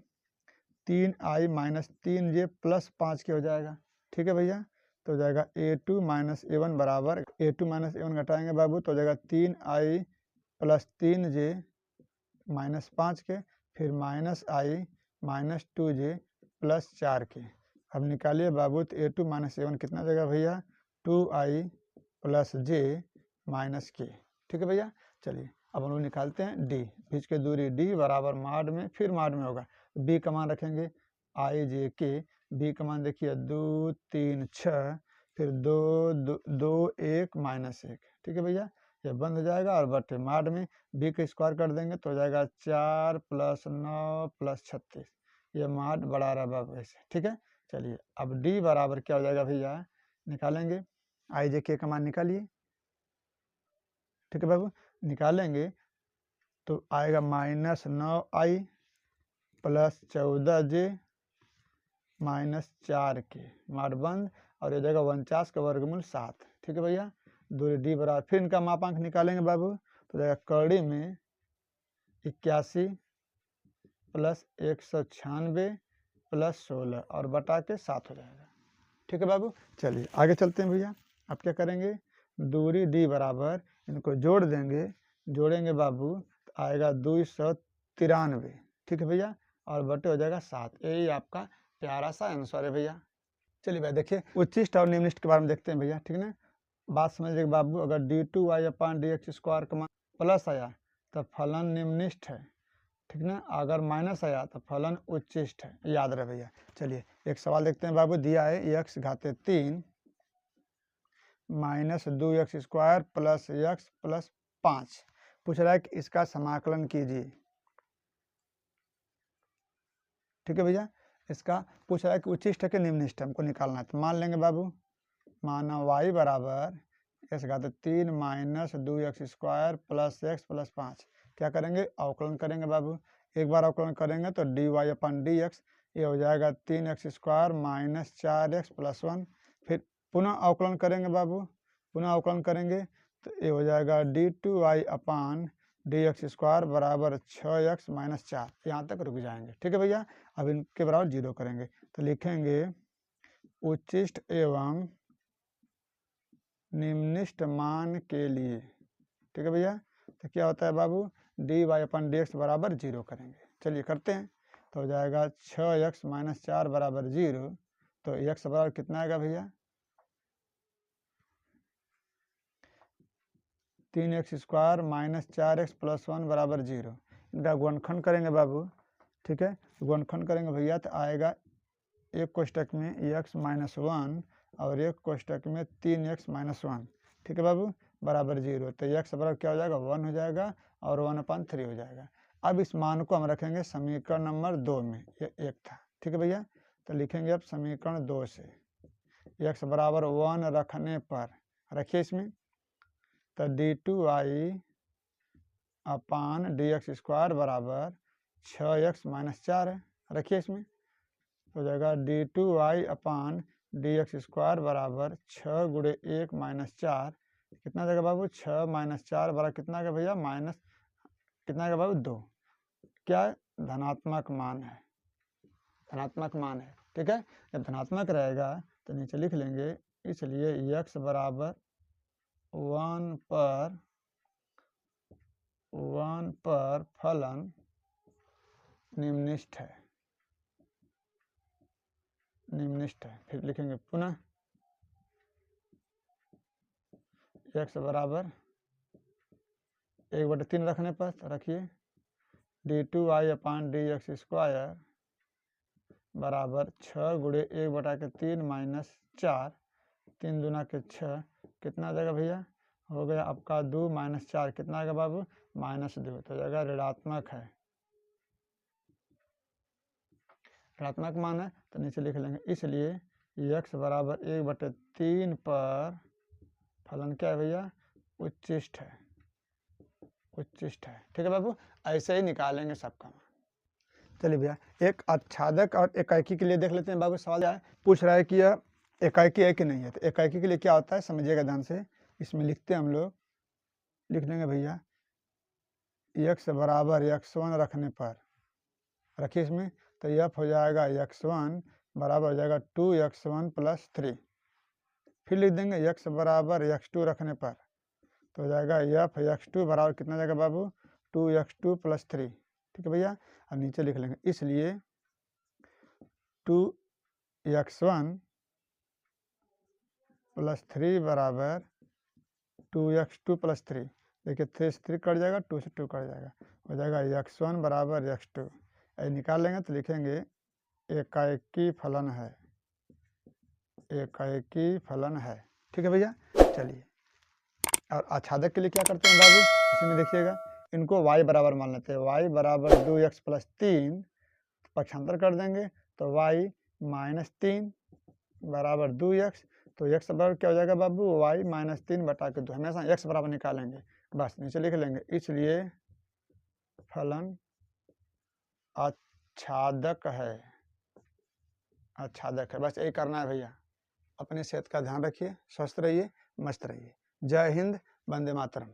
3i minus 3j plus 5k हो जाएगा। ठीक है भैया, तो हो जाएगा a2 माइनस a1 बराबर, a2 माइनस a1 घटाएंगे बाबू तो हो जाएगा 3i plus 3j minus 5k, फिर minus i minus 2j plus 4k। अब निकालिए बाबू, तो a2 माइनस a1 कितना देगा भैया, 2i plus j minus k। ठीक है भैया, चलिए अब हम लोग निकालते हैं d, बीच की दूरी d बराबर माड में, फिर माड में होगा b का मान रखेंगे i j k, b का मान देखिए 2 3 6, फिर 2 1 माइनस 1। ठीक है भैया, ये बंद हो जाएगा और बटे माड में b का स्क्वायर कर देंगे तो हो जाएगा 4 प्लस 9 प्लस 36, ये माड बढ़ा रहा बाबू ऐसे। ठीक है, चलिए अब d बराबर क्या हो जाएगा भैया, निकालेंगे आई जे के का मान निकालिए। ठीक है बाबू, निकालेंगे तो आएगा minus 9i plus 14j minus 4k, माड बंद और ये जाएगा 49 का वर्गमूल 7। ठीक है भैया, दूरी डी बराबर, फिर इनका मापांक निकालेंगे बाबू तो जाएगा कड़ी में 81 प्लस 196 प्लस 16 और बटा के 7 हो जाएगा। ठीक है बाबू, चलिए आगे चलते हैं भैया। अब क्या करेंगे, दूरी डी बराबर, इनको जोड़ देंगे, जोड़ेंगे बाबू तो आएगा 293। ठीक है भैया, और बटे हो जाएगा 7, यही आपका प्यारा सा आंसर है भैया। चलिए भाई देखिए उच्चिष्ट और निम्निष्ट के बारे में देखते हैं भैया। ठीक है ना, बात समझिए बाबू, अगर d2y अपान dx स्क्वायर का मान प्लस आया तो फलन निम्निष्ट है। ठीक ना, अगर माइनस आया तो फलन उच्चिष्ट है, याद रहे भैया। चलिए एक सवाल देखते हैं बाबू, दिया है x घाते 3 minus 2x square plus x plus 5, पूछ रहा है कि इसका समाकलन कीजिए। ठीक है भैया, इसका पूछ रहा है कि उच्चिष्ट है कि निम्निष्ट है, हमको निकालना है। तो मान लेंगे बाबू, माना y बराबर x घाते 3 minus 2x square plus x plus 5, क्या करेंगे, अवकलन करेंगे बाबू। एक बार अवकलन करेंगे तो dy अपन dx, ये हो जाएगा 3x square minus 4x plus 1, फिर पुनः अवकलन करेंगे बाबू, पुनः अवकलन करेंगे तो ये हो जाएगा d2y अपान dx स्क्वायर बराबर 6x माइनस 4, यहाँ तक रुक जाएंगे। ठीक है भैया, अब इनके बराबर 0 करेंगे तो लिखेंगे उच्चिष्ट एवं निम्निष्ट मान के लिए। ठीक है भैया, तो क्या होता है बाबू, dy अपन dx बराबर 0 करेंगे। चलिए करते हैं, तो हो जाएगा 6x माइनस 4 बराबर 0, तो x बराबर कितना आएगा भैया, 3x square minus 4x plus 1 बराबर 0। इनका गुणनखंड करेंगे बाबू। ठीक है, गुणनखंड करेंगे भैया तो आएगा एक कोष्टक में x माइनस 1 और एक कोष्टक में 3x माइनस 1। ठीक है बाबू, बराबर 0, तो x बराबर क्या हो जाएगा, 1 हो जाएगा और 1/3 हो जाएगा। अब इस मान को हम रखेंगे समीकरण नंबर 2 में, ये 1 था। ठीक है भैया, तो लिखेंगे अब समीकरण 2 से x बराबर 1 रखने पर, रखिए इसमें, तो d2y अपान dx स्क्वायर बराबर 6x माइनस 4 है, रखिए इसमें, हो जाएगा d2y अपान dx स्क्वायर बराबर 6 गुणे 1 माइनस 4, कितना देगा बाबू, 6 माइनस 4 बराबर कितना आएगा भैया, माइनस कितना आएगा बाबू 2, क्या धनात्मक मान है। धनात्मक मान है। ठीक है, जब धनात्मक रहेगा तो नीचे लिख लेंगे, इसलिए x बराबर 1 पर फलन निम्नलिखित है। फिर लिखेंगे पुनः x बराबर 1/3 रखने पर रखिए d2y/dx² बराबर 6 गुणे 1/3 माइनस 4, 3 दूना के 6, कितना आ जाएगा भैया, हो गया आपका 2 माइनस 4, कितना आएगा बाबू, -2, तो जाएगा ऋणात्मक है, ऋणात्मक मान है तो नीचे लिख लेंगे, इसलिए x बराबर 1/3 पर फलन क्या है भैया, उच्चिष्ट है। ठीक है बाबू, ऐसे ही निकालेंगे सबका। चलिए भैया, एक आच्छादक और एकाकी के लिए देख लेते हैं बाबू। सवाल क्या है, पूछ रहा है कि यह एकाकी है कि नहीं है। तो एकाकी के लिए क्या होता है समझिएगा ध्यान से, इसमें लिखते हैं हम लोग, लिख लेंगे भैया x बराबर x1 रखने पर, रखिए इसमें, तो f हो जाएगा x1 बराबर हो जाएगा 2x1 + 3। फिर लिख देंगे x बराबर x2 रखने पर, तो हो जाएगा f x2 बराबर कितना जाएगा बाबू, 2x2 + 3। ठीक है भैया, और नीचे लिख लेंगे, इसलिए 2x1 + 3 बराबर 2x2 + 3। देखिए 3 से 3 कट जाएगा, 2 से 2 कट जाएगा, हो जाएगा x1 बराबर x2। ऐसे निकाल लेंगे तो लिखेंगे एकाकी फलन है, एकाकी फलन है। ठीक है भैया, चलिए, और आच्छादक के लिए क्या करते हैं बाबू, इसमें देखिएगा, इनको y बराबर मान लेते हैं, y बराबर 2x + 3, पक्षांतर कर देंगे तो y -3 बराबर 2x, तो x बराबर क्या हो जाएगा बाबू, y -3/2। हमेशा x बराबर निकालेंगे, बस नीचे लिख लेंगे, इसलिए फलन आच्छादक है, बस यही करना है भैया। अपनी सेहत का ध्यान रखिए, स्वस्थ रहिए, मस्त रहिए। जय हिंद, वंदे मातरम।